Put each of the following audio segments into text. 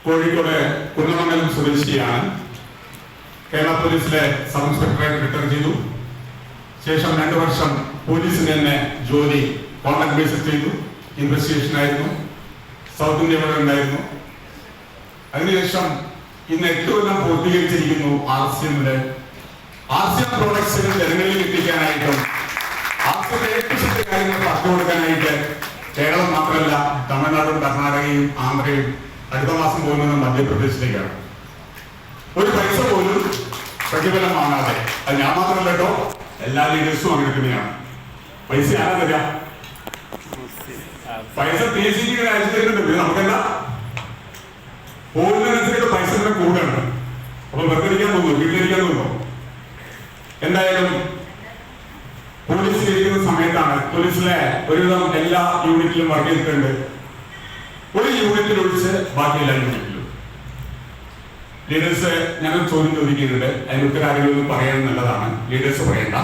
കോഴിക്കോട് കുന്നമംഗലം സ്വദേശിയാണ്. കേരള പോലീസിലെ sub ഇൻസ്പെക്ടറായിട്ട് retire ചെയ്തു. ശേഷം 2 വർഷം പോലീസിൽ തന്നെ ജോലി കോൺട്രാക്ട് ബേസിൽ ചെയ്തു. ഇൻവെസ്റ്റിഗേഷൻ ആയിരുന്നു. സൗത്ത് ഇന്ത്യ വരെ ഉണ്ടായിരുന്നു. അതിനുശേഷം ഇന്ന് 8 കൊല്ലം പൂർത്തീകരിച്ചിരിക്കുന്നു RCMന്റെ. RCM പ്രോഡക്ട്സിന് ജനങ്ങളിൽ എത്തിക്കാനായിട്ടും RCM കാര്യങ്ങൾ പറഞ്ഞു കൊടുക്കാനായിട്ട് കേരളം മാത്രമല്ല തമിഴ്നാടും കർണാടകയും ആന്ധ്രയും അടുത്ത മാസം പോകുന്നത് മധ്യപ്രദേശിലേക്കാണ്. ഒരു പൈസ പോലും പ്രതിഫലം വാങ്ങാതെ. അത് ഞാൻ മാത്രമല്ല കേട്ടോ, എല്ലാ ലീഡേഴ്സും അങ്ങനെ തന്നെയാണ്. പൈസ ആരാ തരാ? പൈസ TCG അയച്ചു തരുന്നുണ്ട്. നമുക്കല്ല പോകുന്നതിനനുസരിച്ച് പൈസ കൂടെ കൂടുകയാണ്. അപ്പൊ വെറുതെ ഇരിക്കാൻ തോന്നുന്നു, വീട്ടിലിരിക്കാൻ തോന്നുന്നു. എന്തായാലും പോലീസിലിരിക്കുന്ന സമയത്താണ് പോലീസിലെ ഒരുവിധം എല്ലാ യൂണിറ്റിലും വർക്ക് ചെയ്തിട്ടുണ്ട്. ഒരു യൂണിറ്റിൽ ഒഴിച്ച് ബാക്കി എല്ലാ യൂണിറ്റിലും ലീഡേഴ്സ് ഞങ്ങൾ ചോദ്യം ചോദിക്കുന്നുണ്ട്. അതിന് ഉത്തരവാദികളൊന്നും പറയാൻ നല്ലതാണ്. ലീഡേഴ്സ് പറയണ്ട.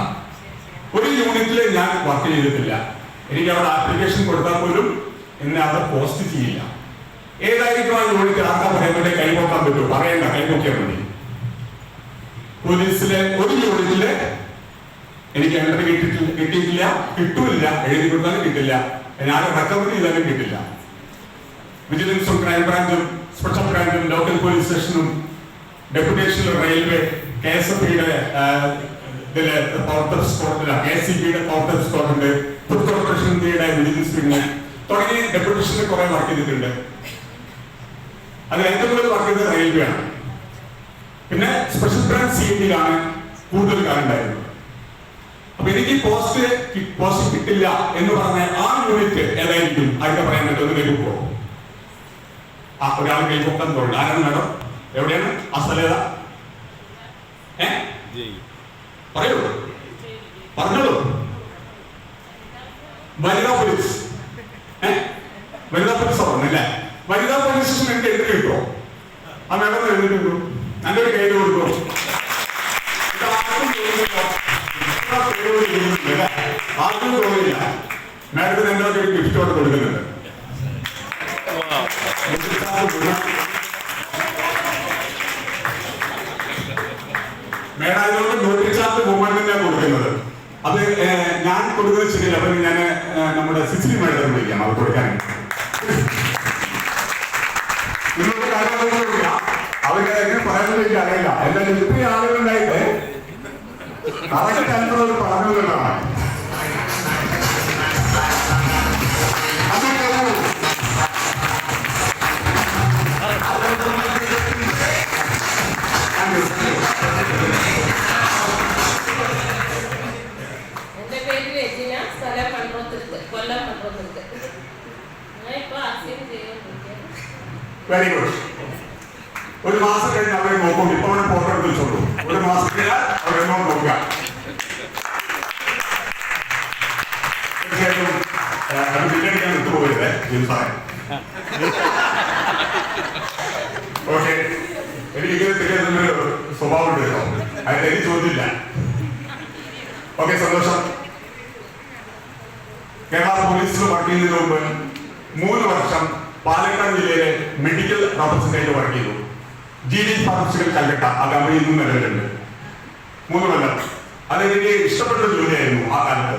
ഒരു യൂണിറ്റിൽ ഞാൻ വർക്ക് ചെയ്തിട്ടില്ല. എനിക്ക് അവിടെ ആപ്ലിക്കേഷൻ കൊടുത്താൽ പോലും എന്നെ അവിടെ പോസ്റ്റ് ചെയ്യില്ല. ഏതായിരിക്കും ആ യൂണിറ്റ്? ആർക്കാ പറയുന്നത്? കൈപോക്കാൻ പറ്റുമോ? പറയണ്ട, കൈപോക്കിയാൽ മതി. പോലീസിലെ ഒരു യൂണിറ്റില് എനിക്ക് എൻട്രി കിട്ടിയിട്ടില്ല, കിട്ടൂല്ല. എഴുതി കൊടുത്താലും കിട്ടില്ല. ഞാൻ റെക്കവറി ചെയ്താലും കിട്ടില്ല. വിജിലൻസും ക്രൈംബ്രാഞ്ചും സ്പെഷ്യൽ ബ്രാഞ്ചും ലോക്കൽ പോലീസ് സ്റ്റേഷനും ഡെപ്യൂട്ടേഷനിലും റെയിൽവേ KSFയുടെ പവർ സ്ക്വാഡില്ല, KCBയുടെ പവർ സ്ക്വാഡുണ്ട്, ഫുഡ് കോർപ്പറേഷൻ ഇന്ത്യയുടെ വിജിലൻസ് വിങ് തുടങ്ങി ഡെപ്യൂട്ടേഷനിൽ കുറെ വർക്ക് ചെയ്തിട്ടുണ്ട്. അത് ഏറ്റവും കൂടുതൽ വർക്ക് ചെയ്തത് റെയിൽവേ ആണ്. പിന്നെ സ്പെഷ്യൽ ബ്രാഞ്ച് CIDയിലാണ് കൂടുതൽ കാലം ഉണ്ടായിരുന്നത്. അപ്പൊ എനിക്ക് പോസ്റ്റ് കിട്ടില്ല എന്ന് പറഞ്ഞ ആ യൂണിറ്റ് ഏതായിരിക്കും? ആരുടെ പറയാൻ പറ്റും? ഒന്ന് കൈപ്പോ. ഒരാൾ കൈപ്പൊക്കാൻ തോന്നുന്നു. ആരാണ് മേഡം? എവിടെയാണ് ആ സ്ഥലം? ഏതാ? പറയൂ, പറഞ്ഞോളൂ. വനിതാ പോലീസ്. വനിതാ പോലീസ് പറഞ്ഞല്ലേ? വനിതാ പോലീസ് സ്റ്റേഷൻ എനിക്ക് എഴുതി കിട്ടുമോ? ആ മേഡം എഴുതിയിട്ടുണ്ടോ? നല്ലൊരു കൈ കൊടുക്കുമോ? ആർക്കും തോന്നില്ല. മാഡത്തിന് എന്തൊക്കെ ഒരു ഗിഫ്റ്റോടെ കൊടുക്കുന്നുണ്ട്. മേഡം അതിനോട് നോട്ടിച്ചാർട്ട് മൂവ്മെന്റ് തന്നെയാണ് കൊടുക്കുന്നത്. അത് ഞാൻ കൊടുക്കുന്നത് ശരിയല്ല. അപ്പൊ ഞാൻ നമ്മുടെ സിസിലി മേഡത്തെ വിളിക്കാം അത് കൊടുക്കാൻ. നിങ്ങളുടെ കാര്യങ്ങളൊന്നുമില്ല. അവർക്ക് എങ്ങനെ പറയാനൊന്നും എനിക്ക് അറിയില്ല. എന്തായാലും ഇത്രയും ആളുകളുണ്ടായിട്ട് കറക്റ്റ് ആൻസർ പറഞ്ഞതാണ്. എന്റെ പേര് രചന, സ്ഥലം മൺട്രോത്തുരുത്ത്, കൊല്ലം മൺട്രോത്തുരുത്ത്. Very good. ഒരു മാസം കഴിഞ്ഞ് അവരെ നോക്കും. ഇപ്പൊ അവരെ ഫോട്ടോ എടുത്ത് വെച്ചോളൂ. ഒരു മാസം കഴിഞ്ഞാൽ അവരെന്നോ നോക്കുക. തീർച്ചയായിട്ടും അത് ബില്ലടിക്കാൻ വിട്ടുപോകരുത് ജിംസാറെ. ഓക്കെ, എനിക്ക് ഇങ്ങനെ സ്വഭാവം ഉണ്ട് കേട്ടോ. അതിന് എനിക്ക് ചോദ്യമില്ല. ഓക്കെ, സന്തോഷം. കേരള പോലീസിൽ വർക്ക് ചെയ്യുന്നതിന് മുമ്പ് 3 വർഷം പാലക്കാട് ജില്ലയിലെ മെഡിക്കൽ റെപ്രസെന്റേറ്റീവ് വർക്ക് ചെയ്തു. GD ഫാർമസിക്കൽ കൽക്കട്ട. ആ കമ്പനിയിൽ നിന്ന് നിലവിലുണ്ട്. 3 കൊല്ലം. അതെനിക്ക് ഇഷ്ടപ്പെട്ട ജോലിയായിരുന്നു ആ കാലത്ത്.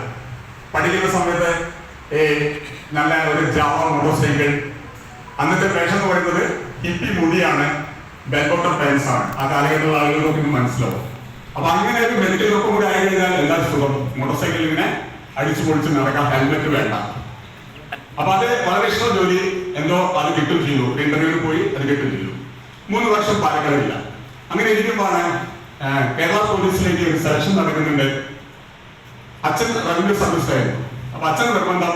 പഠിക്കുന്ന സമയത്ത് നല്ല ഒരു ജാവ മോട്ടോർ സൈക്കിൾ. അന്നത്തെ ഫാഷൻ എന്ന് പറയുന്നത് ഹിപ്പി മുടിയാണ്, ബെൽബോട്ടം പാൻസ് ആണ്. ആ കാലഘട്ടത്തിലുള്ള ആളുകൾക്ക് മനസ്സിലാവും. അപ്പൊ അങ്ങനെ ഒരു മെഡിക്കൽ ഒക്കെ കൂടെ ആയി കഴിഞ്ഞാൽ എന്താ സുഖം? മോട്ടോർ സൈക്കിൾ ഇങ്ങനെ അടിച്ചു പൊളിച്ച് നടക്കാം, ഹെൽമെറ്റ് വേണ്ട. അപ്പൊ അത് വളരെ ഇഷ്ടം ജോലി. എന്തോ അത് കിട്ടും ചെയ്തു. ഇന്റർവ്യൂവിൽ പോയി അത് കിട്ടും ചെയ്തു. 3 വർഷം പാലക്കാടില്ല. അങ്ങനെ ഇരിക്കുമ്പോഴാണ് കേരള പോലീസിലേക്ക് ഒരു സെലക്ഷൻ നടക്കുന്നുണ്ട്. അച്ഛൻ റവന്യൂ സർവീസിലായിരുന്നു. അപ്പൊ അച്ഛൻ നിർബന്ധം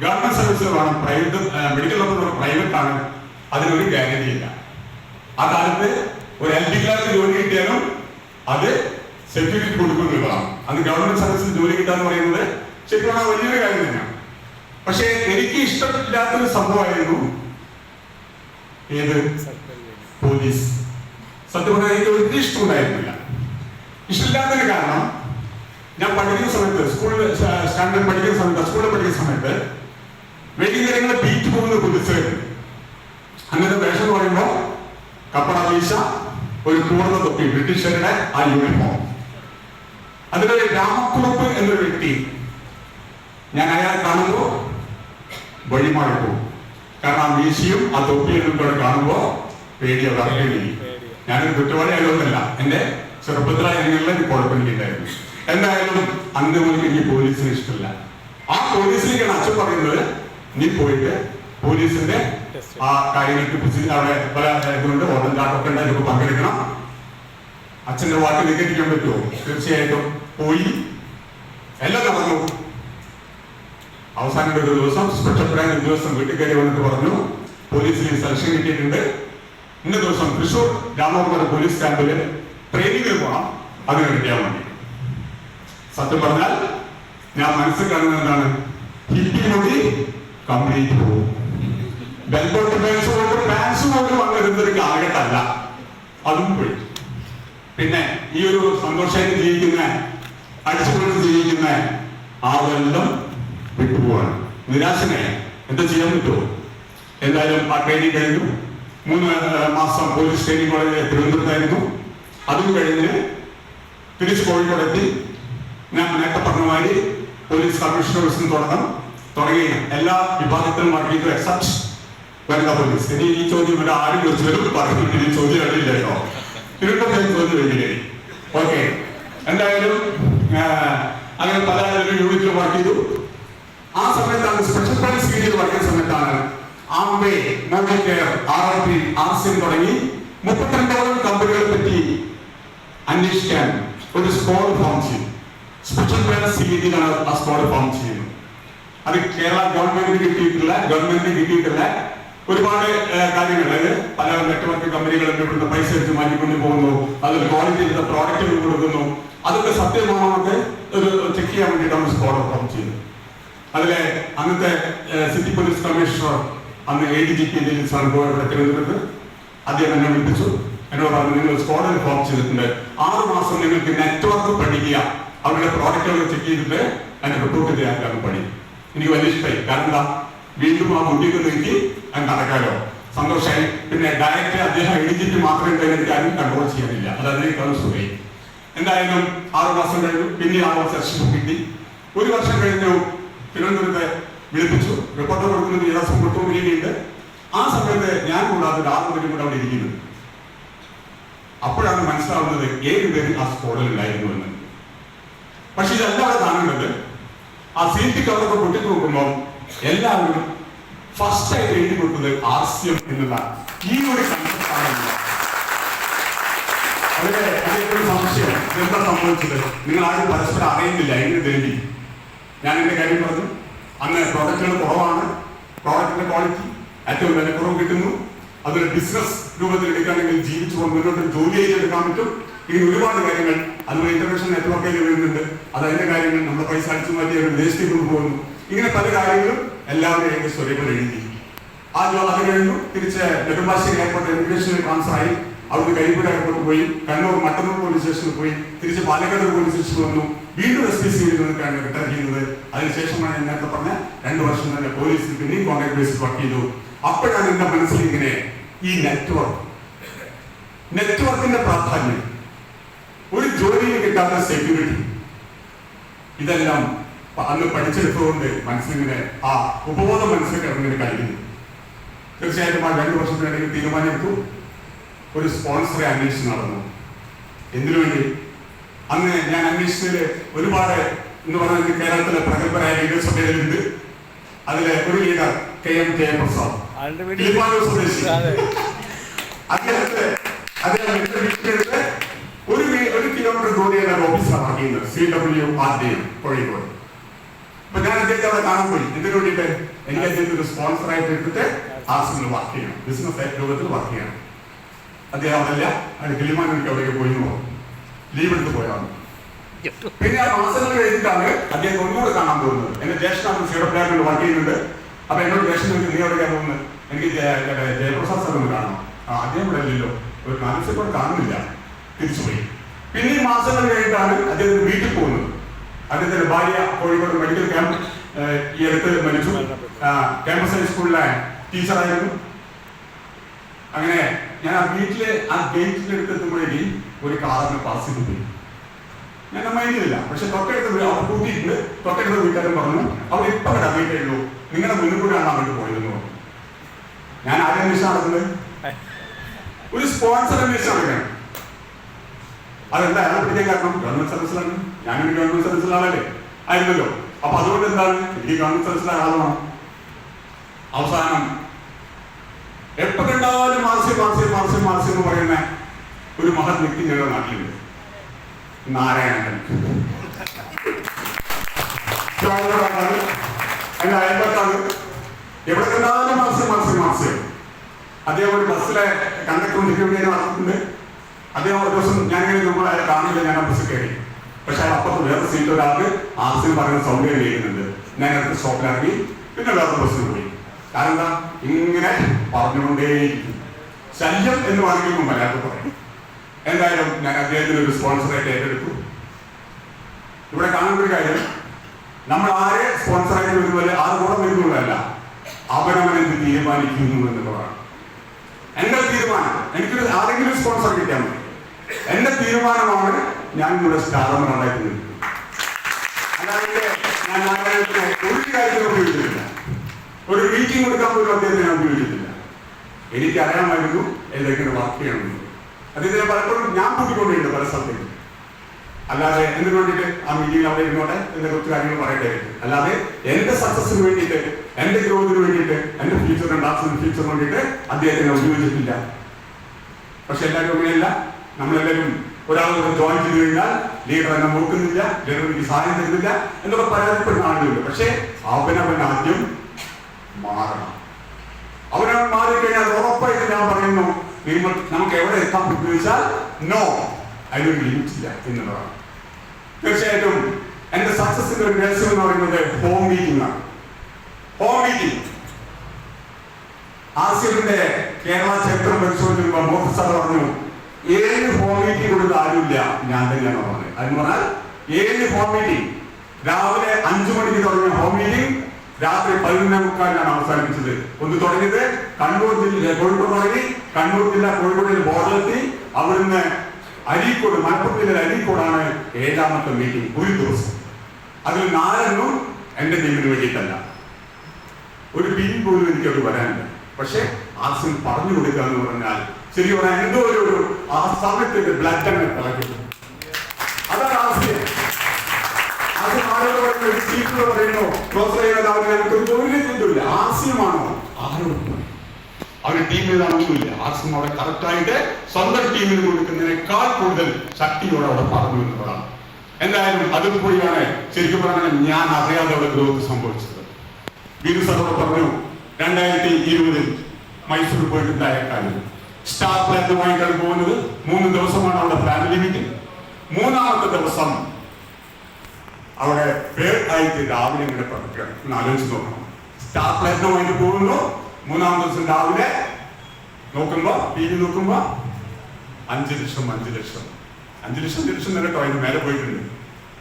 ഗവൺമെന്റ് സർവീസിൽ വേണം, പ്രൈവറ്റ് മെഡിക്കൽ പ്രൈവറ്റ് ആണ്, അതിനൊരു ഗ്യാരണ്ടി ഇല്ല. ആ കാലത്ത് ഒരു LD ക്ലാർക്ക് ജോലി കിട്ടിയാലും അത് സെക്യൂരിറ്റി കൊടുക്കുന്നതാണ്. അന്ന് ഗവൺമെന്റ് സർവീസിൽ ജോലി കിട്ടാന്ന് പറയുന്നത് ശരിക്കും വലിയൊരു കാര്യം തന്നെയാണ്. പക്ഷെ എനിക്ക് ഇഷ്ടമില്ലാത്തൊരു സംഭവമായിരുന്നു ഏത്? പോലീസ്. സത്യം പറഞ്ഞാൽ എനിക്ക് ഒരു ഇഷ്ടമുണ്ടായിരുന്നില്ല. ഇഷ്ടമില്ലാത്തതിന് കാരണം ഞാൻ പഠിക്കുന്ന സമയത്ത് സ്കൂളിൽ സ്റ്റാൻഡേർഡ് പഠിക്കുന്ന സമയത്ത് സ്കൂളിൽ പഠിക്കുന്ന സമയത്ത് വൈകുന്നേരങ്ങളിൽ ബീറ്റ് പോകുന്ന പോലീസുകാരുണ്ട്. അങ്ങനത്തെ വേഷം എന്ന് പറയുമ്പോൾ കപ്പട വീശ, ഒരു കൂർന്ന തൊപ്പി, ബ്രിട്ടീഷുകാരുടെ ആ യൂണിഫോം. അതിലൊരു രാമക്കുറുപ്പ് എന്നൊരു വ്യക്തി, ഞാൻ അയാളെ കാണുമ്പോൾ വഴിമാറി പോകും. കാരണം ആ വീശിയും ആ തൊപ്പിയും കൂടെ കാണുമ്പോൾ പേടിയോ പേടി. ഞാനൊരു കുറ്റവാളി ആയതൊന്നല്ല, എന്റെ ചെറുപ്പത്തിലായെങ്കിലും കുഴപ്പമില്ലായിരുന്നു. എന്തായാലും അന്ന് മുതൽ ഈ പോലീസിന് ഇഷ്ടമില്ല. ആ പോലീസിലേക്കാണ് അച്ഛൻ പറയുന്നത്, നീ പോയിട്ട് പോലീസിന്റെ ആ കാര്യങ്ങൾക്ക് അവിടെ പല ഇതുകൊണ്ട് ഓട്ടം ചാട്ടൊക്കെ ഉണ്ടായി പങ്കെടുക്കണം. അച്ഛന്റെ വാക്ക് നികത്തിക്കാൻ പറ്റുമോ? തീർച്ചയായിട്ടും പോയി. എല്ലാം നടന്നു. അവസാനം ഒരു ദിവസം സ്പെഷ്യൽ ബ്രാഞ്ച് ഉദ്യോഗസ്ഥൻ വീട്ടിൽ കയറി വന്നിട്ട് പറഞ്ഞു, പോലീസിൽ സെലക്ഷൻ കിട്ടിയിട്ടുണ്ട്, ഇന്ന ദിവസം തൃശൂർ രാമപുരം പോലീസ് ക്യാമ്പിൽ ട്രെയിനിങ്ങിൽ പോകണം, അതിന് കിട്ടിയാൽ മതി. സത്യം പറഞ്ഞാൽ ഞാൻ മനസ്സിൽ കാണുന്നത് എന്താണ്? ഹിപ്പി മുടി കംപ്ലീറ്റ് പോകും. ബെൽബോട്ട് പാൻസ് പോലും വന്നിരുന്നൊരു കാലഘട്ടമല്ല, അതും പോയി. പിന്നെ ഈ ഒരു സന്തോഷമായിട്ട് ജീവിക്കുന്ന, അടിച്ചുപൊളിച്ച് ജീവിക്കുന്ന ആളെല്ലാം വിട്ടുപോവാണ്. നിരാശനായി. എന്താ ചെയ്യാൻ പറ്റുമോ? എന്തായാലും ആ ട്രെയിനിങ് കഴിഞ്ഞു. 3 മാസം പോലീസ് ട്രെയിനിങ് കോളേജ് തിരുവനന്തപുരത്തായിരുന്നു. അതും കഴിഞ്ഞ് തിരിച്ച് കോഴിക്കോടെത്തി. ഞാൻ നേരത്തെ പറഞ്ഞ മാതിരി പോലീസ് കമ്മീഷണേഴ്സിന് തുടങ്ങി എല്ലാ വിഭാഗത്തിലും വർക്ക് ചെയ്തു, എക്സെപ്റ്റ് വനിതാ പോലീസ്. ഇനി ഈ ചോദ്യം ഇവിടെ ആരും ചോദിച്ചാലും പറഞ്ഞു, ഇനി ചോദ്യം കഴിയില്ലല്ലോ, ഇരുട്ടം ചോദ്യം കഴിയില്ലേ? ഓക്കെ. എന്തായാലും അങ്ങനെ പല യൂണിറ്റിലും വർക്ക് ചെയ്തു. ആ സമയത്താണ് സ്പെഷ്യൽ പോലീസ് യൂണിറ്റിൽ വർക്ക് ചെയ്യുന്ന സമയത്താണ് ആംബേ, മോബൈൽ കെയർ, RRP, RCM തുടങ്ങി 32 കമ്പനികളെ പറ്റി അന്വേഷിക്കാൻ ഒരു സ്ക്വാഡ് ഫോം ചെയ്തു. സ്പെഷ്യൽ പോലീസ് രീതിയിലാണ് ആ സ്ക്വാഡ് ഫോം ചെയ്യുന്നത്. അത് കേരള ഗവൺമെന്റിന് കിട്ടിയിട്ടുള്ള ഒരുപാട് കാര്യങ്ങൾ, അതായത് പല നെറ്റ്വർക്ക് കമ്പനികളും ഇവിടുന്ന് പൈസ എടുത്ത് മാറ്റിക്കൊണ്ട് പോകുന്നു, അതിൽ ക്വാളിറ്റി ചെയ്ത പ്രോഡക്റ്റുകൾ കൊടുക്കുന്നു. അതൊക്കെ സത്യമാണോ എന്നൊക്കെ ഒരു ചെക്ക് ചെയ്യാൻ വേണ്ടിയിട്ടാണ് സ്ക്വാഡ് ഫോം ചെയ്തത്. അതിലെ അന്നത്തെ സിറ്റി പോലീസ് കമ്മീഷണർ, അന്ന് ADGP ആണ് ഇവിടെ തിരുവനന്തപുരത്ത്, അദ്ദേഹം എന്നെ വിളിപ്പിച്ചു. എന്നോട് പറഞ്ഞു, നിങ്ങൾ സ്ക്വാഡിൽ ഫോം ചെയ്തിട്ടുണ്ട്, 6 മാസം നിങ്ങൾക്ക് നെറ്റ്വർക്ക് പഠിക്കുക, അവരുടെ പ്രോഡക്റ്റുകൾ ചെക്ക് ചെയ്തിട്ട് അതിന്റെ റിപ്പോർട്ട് ചെയ്യാൻ പഠി. എനിക്ക് വലിയ ഇഷ്ടമായി. കാരണം എന്താ, വീണ്ടും ആ മുന്നിൽ നീക്കി അത് നടക്കാലോ. സന്തോഷമായി. പിന്നെ ഡയറക്റ്റ് അദ്ദേഹം ADGP മാത്രമേ കഴിഞ്ഞ കാര്യം കൺട്രോൾ ചെയ്യാനില്ല, അത് അതിനേക്കാളും സുഖമായി. എന്തായാലും 6 മാസം കഴിഞ്ഞു. പിന്നെ 6 മാസം സെഷൻ കിട്ടി. 1 വർഷം കഴിഞ്ഞു തിരുവനന്തപുരത്തെ വിളിപ്പിച്ചു. റിപ്പോർട്ട് കൊടുക്കുന്നത് ദിവസം കൊടുത്തുകൊണ്ടിരിക്കുന്നുണ്ട്. ആ സമയത്ത് ഞാൻ കൂടാതെ 6 പേരും കൂടെ അവിടെ ഇരിക്കുന്നു. അപ്പോഴാണ് മനസ്സിലാവുന്നത് 7 പേര് ആ സ്ക്വാഡിൽ ഉണ്ടായിരുന്നു എന്ന്. പക്ഷെ ഇതെല്ലാം കാണേണ്ടത്, ആ സീറ്റ് കവറൊക്കെ പൊട്ടി നോക്കുമ്പോൾ എല്ലാവരും ഫസ്റ്റ് ആയിട്ട് എഴുതി കൊടുത്തത് RCM എന്നുള്ള ഈ ഒരു കൺസെപ്റ്റാണ്. അതിലൊരു സംശയം, എന്താ സംഭവിച്ചത്? നിങ്ങൾ ആരും പരസ്പരം അറിയുന്നില്ല ഇതിന് വേണ്ടി. ഞാൻ എന്റെ കാര്യം പറഞ്ഞു. അന്ന് പ്രോഡക്റ്റുകൾ കുറവാണ്, പ്രോഡക്റ്റിന്റെ ക്വാളിറ്റി ഏറ്റവും വിലക്കുറവ് കിട്ടുന്നു. അതൊരു ബിസിനസ് രൂപത്തിൽ എടുക്കുകയാണെങ്കിൽ ജീവിച്ചു കൊണ്ട് മുന്നോട്ട് ജോലി ചെയ്തെടുക്കാൻ പറ്റും. ഇങ്ങനെ ഒരുപാട് കാര്യങ്ങൾ, അതുപോലെ ഇന്റർനാഷണൽ നെറ്റ്വർക്കിൽ വരുന്നുണ്ട്. അത് അതിന്റെ കാര്യങ്ങൾ, നമ്മുടെ പൈസ അടിച്ചു മാറ്റി അവർ വിദേശത്തേക്ക് കൊണ്ടുപോകുന്നു. ഇങ്ങനെ പല കാര്യങ്ങളും എല്ലാവരും ഏകദേശം ഒരേപോലെ എഴുതി. അത് കഴിഞ്ഞു. തിരിച്ച് നെടുമ്പാശ്ശേരി എയർപോർട്ട് ഇമിഗ്രേഷനിൽ ട്രാൻസ്ഫർ ആയി. അവിടുന്ന് കരിപ്പൂർ എയർപോർട്ട് പോയി, കണ്ണൂർ മട്ടന്നൂർ പോലീസ് സ്റ്റേഷനിൽ പോയി, തിരിച്ച് പാലക്കാട് പോലീസ് സ്റ്റേഷനിൽ വന്നു. വീണ്ടും SPC നിന്നിട്ടാണ് റിട്ടയർ ചെയ്യുന്നത്. അതിനുശേഷമാണ് ഞാൻ നേരത്തെ പറഞ്ഞ 2 വർഷം തന്നെ പോലീസിൽ പിന്നെയും കോൺട്രാക്ട് ബേസിൽ വർക്ക് ചെയ്തു. അപ്പോഴാണ് എന്റെ മനസ്സിൽ ഇങ്ങനെ ഈ നെറ്റ്വർക്കിന്റെ പ്രാധാന്യം, ഒരു ജോലിയിൽ കിട്ടാത്ത സെക്യൂരിറ്റി, ഇതെല്ലാം അന്ന് പഠിച്ചെടുത്തുകൊണ്ട് മനസ്സിലിങ്ങനെ ആ ഉപബോധം മനസ്സിൽ കിടന്നിങ്ങനെ കഴിയുന്നു. തീർച്ചയായിട്ടും ആ 2 വർഷത്തിനിടയിൽ തീരുമാനമെടുത്തു. ഒരു സ്പോൺസറെ അന്വേഷിച്ച് നടന്നു. എന്തിനു വേണ്ടി? അന്ന് ഞാൻ അന്വേഷിച്ചതിൽ ഒരുപാട് എന്ന് പറഞ്ഞാൽ കേരളത്തിലെ പ്രഗത്ഭരായ ലീഡേഴ്സ് ഉണ്ട്. അതിലെ ഒരു ലീഡർ KM ജയപ്രസാദ്, കിളിമാനൂർ സ്വദേശി. അദ്ദേഹത്തെ അദ്ദേഹം എന്റെ വീട്ടിലെടുത്ത് 1 കിലോമീറ്റർ ദൂരെയുള്ള ഓഫീസാണ് വർക്ക് ചെയ്യുന്നത്, CWRD കോഴിക്കോട്. അപ്പൊ ഞാൻ അദ്ദേഹത്തെ അവിടെ കാണാൻ പോയി. എന്തിനു വേണ്ടിയിട്ട്? എനിക്ക് അദ്ദേഹത്തെ ഒരു സ്പോൺസറായിട്ട് എടുത്തിട്ട് RCM വർക്ക് ചെയ്യണം, ബിസിനസ് രൂപത്തിൽ വർക്ക് ചെയ്യണം. അദ്ദേഹം അതല്ല, അത് കിളിമാനൂർക്ക് അവിടേക്ക് പോയി ലീവ് എടുത്ത് പോയാണ്. പിന്നെ ആ മാസങ്ങൾ കഴിഞ്ഞിട്ടാണ് അദ്ദേഹം ഒന്നുകൂടെ കാണാൻ പോകുന്നത്. എന്റെ ജ്യേഷ്ഠനാണ് CWRD വർക്ക് ചെയ്യുന്നുണ്ട്. അപ്പൊ എന്നോട് ജ്യേഷ്ഠൻ നീ എവിടെയാണ് പോകുന്നത്? എനിക്ക് ജയപ്രസാദ് സാർ ഒന്ന് കാണണം. അദ്ദേഹം ഇവിടെ ഇല്ലല്ലോ, ഒരു 4 സെക്കൻഡ് കാണുന്നില്ല. തിരിച്ചുപോയി. പിന്നെ ഈ മാസങ്ങൾ കഴിഞ്ഞിട്ടാണ് അദ്ദേഹത്തിന് വീട്ടിൽ പോകുന്നത്. അദ്ദേഹത്തിന്റെ ഭാര്യ കോഴിക്കോട് മെഡിക്കൽ ക്യാമ്പ് ഈ അടുത്ത് മരിച്ചു. ക്യാമ്പസ് ഹൈസ്കൂളിലെ ടീച്ചറായിരുന്നു. അങ്ങനെ ഞാൻ ആ വീട്ടിലെ ആ ഗേറ്റിന്റെ അടുത്ത് എത്തുമ്പോഴേക്കും ഒരു കാറിന് പാസ് ചെയ്ത് പോയി. ഞാൻ മൈൻഡ് ചെയ്തില്ല. പക്ഷെ തൊട്ടടുത്ത് അവിടെ കൂട്ടിയിട്ടുണ്ട്. തൊട്ടടുത്ത വീട്ടുകാരൻ പറഞ്ഞു, അവിടെ ഇപ്പം ഇറങ്ങിയിട്ടേ ഉള്ളൂ, നിങ്ങളുടെ മുന്നിൽ കൂടെയാണ് അങ്ങോട്ട് പോയതെന്ന് പറഞ്ഞു. ഞാൻ ആരെ അന്വേഷിച്ച് നടക്കുന്നത്? ഒരു സ്പോൺസർ അന്വേഷിച്ച് നടക്കണം. അതെന്താ അയാളെ പിടിക്കാൻ കാരണം? ഗവൺമെന്റ് സർവീസിലാണ്. ഞാനൊരു ഗവൺമെന്റ് സർവീസിലുള്ള ആളല്ലേ ആയിരുന്നല്ലോ. അപ്പൊ അതുകൊണ്ട് എന്താണ്, എനിക്ക് ഗവൺമെന്റ് സർവീസിലെ ആളാണ്. അവസാനം എപ്പോ കണ്ടാലും മാർസി മാർസി മാർസി മാർസി എന്ന് പറയുന്ന ഒരു മഹത് വ്യക്തി ഞങ്ങളുടെ നാട്ടിലുണ്ട്, നാരായണൻ. എന്റെ അയൽപക്കാണ്. എവിടെ കണ്ടാലും മാർസി മാർസി മാർസി. അദ്ദേഹം ഒരു ബസ്സിലെ കണ്ടക്ടറും ടിക്കറ്റ് നടത്തുന്നുണ്ട്. അദ്ദേഹം ഒരു ദിവസം ഞാനിങ്ങനെ നമ്മളെ കാണില്ല, ഞാൻ ആ ബസ്സിൽ കയറി. പക്ഷെ അപ്പുറത്ത് വേറെ സീറ്റ് ഒരാൾക്ക് ആർസിയും പറയുന്ന സൗകര്യം കേൾക്കുന്നുണ്ട്. ഞാൻ അടുത്ത് സ്റ്റോപ്പിലാക്കി പിന്നെ വേറെ ബസ്സിൽ പോയി. കാരണം എന്താ, ഇങ്ങനെ പറഞ്ഞുകൊണ്ടേയിരിക്കും. ശല്യം എന്ന് വേണമെങ്കിൽ മലയാളത്തിൽ പറയും. എന്തായാലും ഞാൻ അദ്ദേഹത്തിന് ഒരു സ്പോൺസറായിട്ട് ഏറ്റെടുത്തു. ഇവിടെ കാണേണ്ട ഒരു കാര്യം, നമ്മൾ ആരെ സ്പോൺസറായിട്ട് വരുന്നതല്ല, ആറ് കൂടെ വരുന്നതല്ല, അവനവൻ എന്ത് തീരുമാനിക്കുന്നു എന്നുള്ളതാണ് എന്റെ തീരുമാനം. എനിക്കൊരു ആരെങ്കിലും സ്പോൺസർ കിട്ടിയാൽ മതി. എന്റെ തീരുമാനമാണ് ഞാൻ ഇവിടെ സ്റ്റാറൊന്നും ഉണ്ടാക്കുന്നത്. അതായത് ഞാൻ നാരായണത്തിനെ ഒരു കാര്യത്തിൽ ഉപയോഗിച്ചിട്ടില്ല. ഒരു മീറ്റിംഗ് കൊടുക്കാൻ പോലും അദ്ദേഹത്തെ ഞാൻ ഉപയോഗിച്ചിട്ടില്ല. എനിക്ക് അറിയാമായിരുന്നു ഏതൊക്കെ വർക്ക് ചെയ്യണമെന്ന്. അദ്ദേഹത്തിനെ പലപ്പോഴും ഞാൻ കൂട്ടിക്കൊണ്ടിട്ടുണ്ട് പല സ്ഥലത്തേക്ക്. അല്ലാതെ എന്തിനു വേണ്ടിയിട്ട് ആ മീറ്റിംഗ് അവിടെ ഇരുന്നോട്ടെ എന്റെ കുറച്ച് കാര്യങ്ങൾ പറയട്ടെ. അല്ലാതെ എന്റെ സക്സസിന് വേണ്ടിയിട്ട്, എന്റെ ഗ്രോത്തിന് വേണ്ടിയിട്ട്, എന്റെ ഫ്യൂച്ചറിന് വേണ്ടിയിട്ട് അദ്ദേഹത്തിനെ ഉപയോഗിച്ചിട്ടില്ല. പക്ഷെ എല്ലാവരും അങ്ങനെയല്ല. നമ്മളെല്ലാവരും ഒരാൾ ജോയിൻ ചെയ്ത് കഴിഞ്ഞാൽ ലീഡർ എന്നെ നോക്കുന്നില്ല, ലീഡർ എനിക്ക് സഹായം തരുന്നില്ല എന്നൊക്കെ പരാതിപ്പെടുന്ന ആളുകളുണ്ട്. പക്ഷെ അവനവൻ ആദ്യം മാറണം. അവനവൻ മാറിക്കഴിഞ്ഞാൽ ഉറപ്പായിട്ട് ഞാൻ പറയുന്നു, നമുക്ക് എവിടെ എത്താൻ പറ്റുമെന്ന് വെച്ചാൽ നോ, അതിനൊരു ലിമിറ്റ് ഇല്ല എന്നുള്ളതാണ്. തീർച്ചയായിട്ടും എന്റെ സക്സസിന്റെ ഒരു രഹസ്യം എന്ന് പറയുന്നത് ഹോം മീറ്റിംഗ് ആണ്. ഹോം മീറ്റിംഗ് ആസിഫിന്റെ കേരള ചരിത്രം പരിശോധിക്കുമ്പോൾ മോഹൻ സാർ പറഞ്ഞു, 7 ഹോം മീറ്റിംഗ് കൊടുത്ത ആരുമില്ല, ഞാൻ തന്നെയാണ് പറഞ്ഞത്. അതെന്ന് പറഞ്ഞാൽ 7 ഹോം മീറ്റിംഗ്. രാവിലെ 5 മണിക്ക് തുടങ്ങിയ ഹോം മീറ്റിംഗ് രാത്രി 11:45 അവസാനിപ്പിച്ചത്. ഒന്ന് തുടങ്ങിയത് കണ്ണൂർ ജില്ല, കോഴിക്കോട് തുടങ്ങി, കണ്ണൂർ ജില്ല കോഴിക്കോട് ബോർഡറിലെത്തി. അവിടുന്ന് അരീക്കോട്, മലപ്പുറം ജില്ലയിലെ അരീക്കോടാണ് 7ാമത്തെ മീറ്റിംഗ് ഒരു ദിവസം. അതിൽ 4 എന്റെ ടീമിന് വേണ്ടിയിട്ടല്ല. ഒരു പിൻ പോലും എനിക്ക് അവിടെ വരാനില്ല. പക്ഷെ ആർസിൻ പറഞ്ഞു കൊടുക്കുക എന്ന് പറഞ്ഞാൽ ശരി പറഞ്ഞാൽ എന്തോ ഒരു ആ സമയത്തിന്റെ ബ്ലഡ് അങ്ങനെ തിളക്കും. അതാണ് ആർസിൻ. അത് ആരോട് പറയുന്നു, ക്ലോസ് ചെയ്യുന്നത് ഒരു ചിന്തയില്ല. ആർസിയുമാണോ ആരോടും അവരുടെ ടീമിലാണൊന്നുമില്ല. ആർസിം അവിടെ കറക്റ്റായിട്ട് സ്വന്തം ടീമിന് കൊടുക്കുന്നതിനേക്കാൾ കൂടുതൽ ശക്തിയോടെ അവിടെ പറഞ്ഞു എന്നതാണ്. എന്തായാലും അതിൽ കൂടിയാണ് ശരിക്കും പറഞ്ഞാൽ ഞാൻ അറിയാതെ അവിടെ ഗ്രോത്ത് സംഭവിച്ചത്. ബിനു സാറോട് പറഞ്ഞു, 2020 മൈസൂർ പോയിട്ടുണ്ടായ കാര്യം സ്റ്റാർ പ്ലാനുമായിട്ടാണ് പോകുന്നത്. 3 ദിവസമാണ് അവിടെ ഫാമിലി മീറ്റിംഗ്. 3ാമത്തെ ദിവസം അവിടെ ആയിട്ട് രാവിലെ ഇങ്ങനെ പ്രവർത്തിക്കണം. ആലോചിച്ച് നോക്കണം. സ്റ്റാർ പ്ലാനുമായിട്ട് പോകുന്നു. 3ാമത്തെ ദിവസം രാവിലെ നോക്കുമ്പോ ടി വി നോക്കുമ്പോ 5 ലക്ഷം കേട്ടോ അതിന് മേലെ പോയിട്ടുണ്ട്.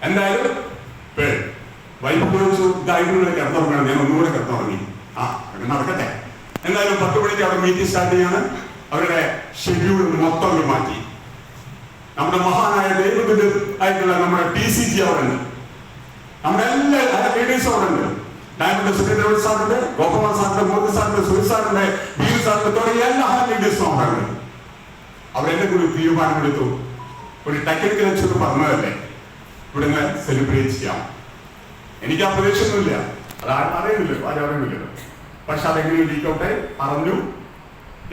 എന്തായാലും വൈഫ് ചോദിച്ചു, ഇതായിരുന്നു കിടന്നുറങ്ങണം, ഞാൻ ഒന്നുകൂടെ കിടന്നുറങ്ങി. അങ്ങനെ നടക്കട്ടെ. എന്തായാലും 10 മണിക്ക് അവിടെ മീറ്റിംഗ് സ്റ്റാർട്ട് ചെയ്യാണ്. അവരുടെ ഷെഡ്യൂൾ മൊത്തം മാറ്റി. നമ്മുടെ മഹാനായ ദൈവത്തിന്റെ ആയിട്ടുള്ള നമ്മുടെ TCG അവിടെ ഉണ്ട്. നമ്മുടെ എല്ലാ ലീഡേഴ്സും അവിടെ ഉണ്ട്. ഡയമണ്ട് സുരേന്ദ്രൻ സാറിന്റെ, ഗോപാൽ സാറിന്റെ, മോദി സാറിന്റെ, സുരേഷ് സാറിന്റെ, ബീർ സാറിന്റെ തുടങ്ങിയ എല്ലാ ലീഡേഴ്സും അവിടെ ഉണ്ട്. അവരെന്നെ കൂടി തീരുമാനമെടുത്തു. ഒരു ടെക്നിക്കൽ വെച്ചൊന്ന് പറഞ്ഞതല്ലേ, ഇവിടുന്ന് സെലിബ്രേറ്റ് ചെയ്യാം. എനിക്ക് ആ പ്രതീക്ഷയൊന്നുമില്ല, അതാരും അറിയുന്നില്ല, ആരും അറിയുന്നില്ല. പക്ഷെ അതെങ്ങനെ ലീക്കൗട്ടെ പറഞ്ഞു.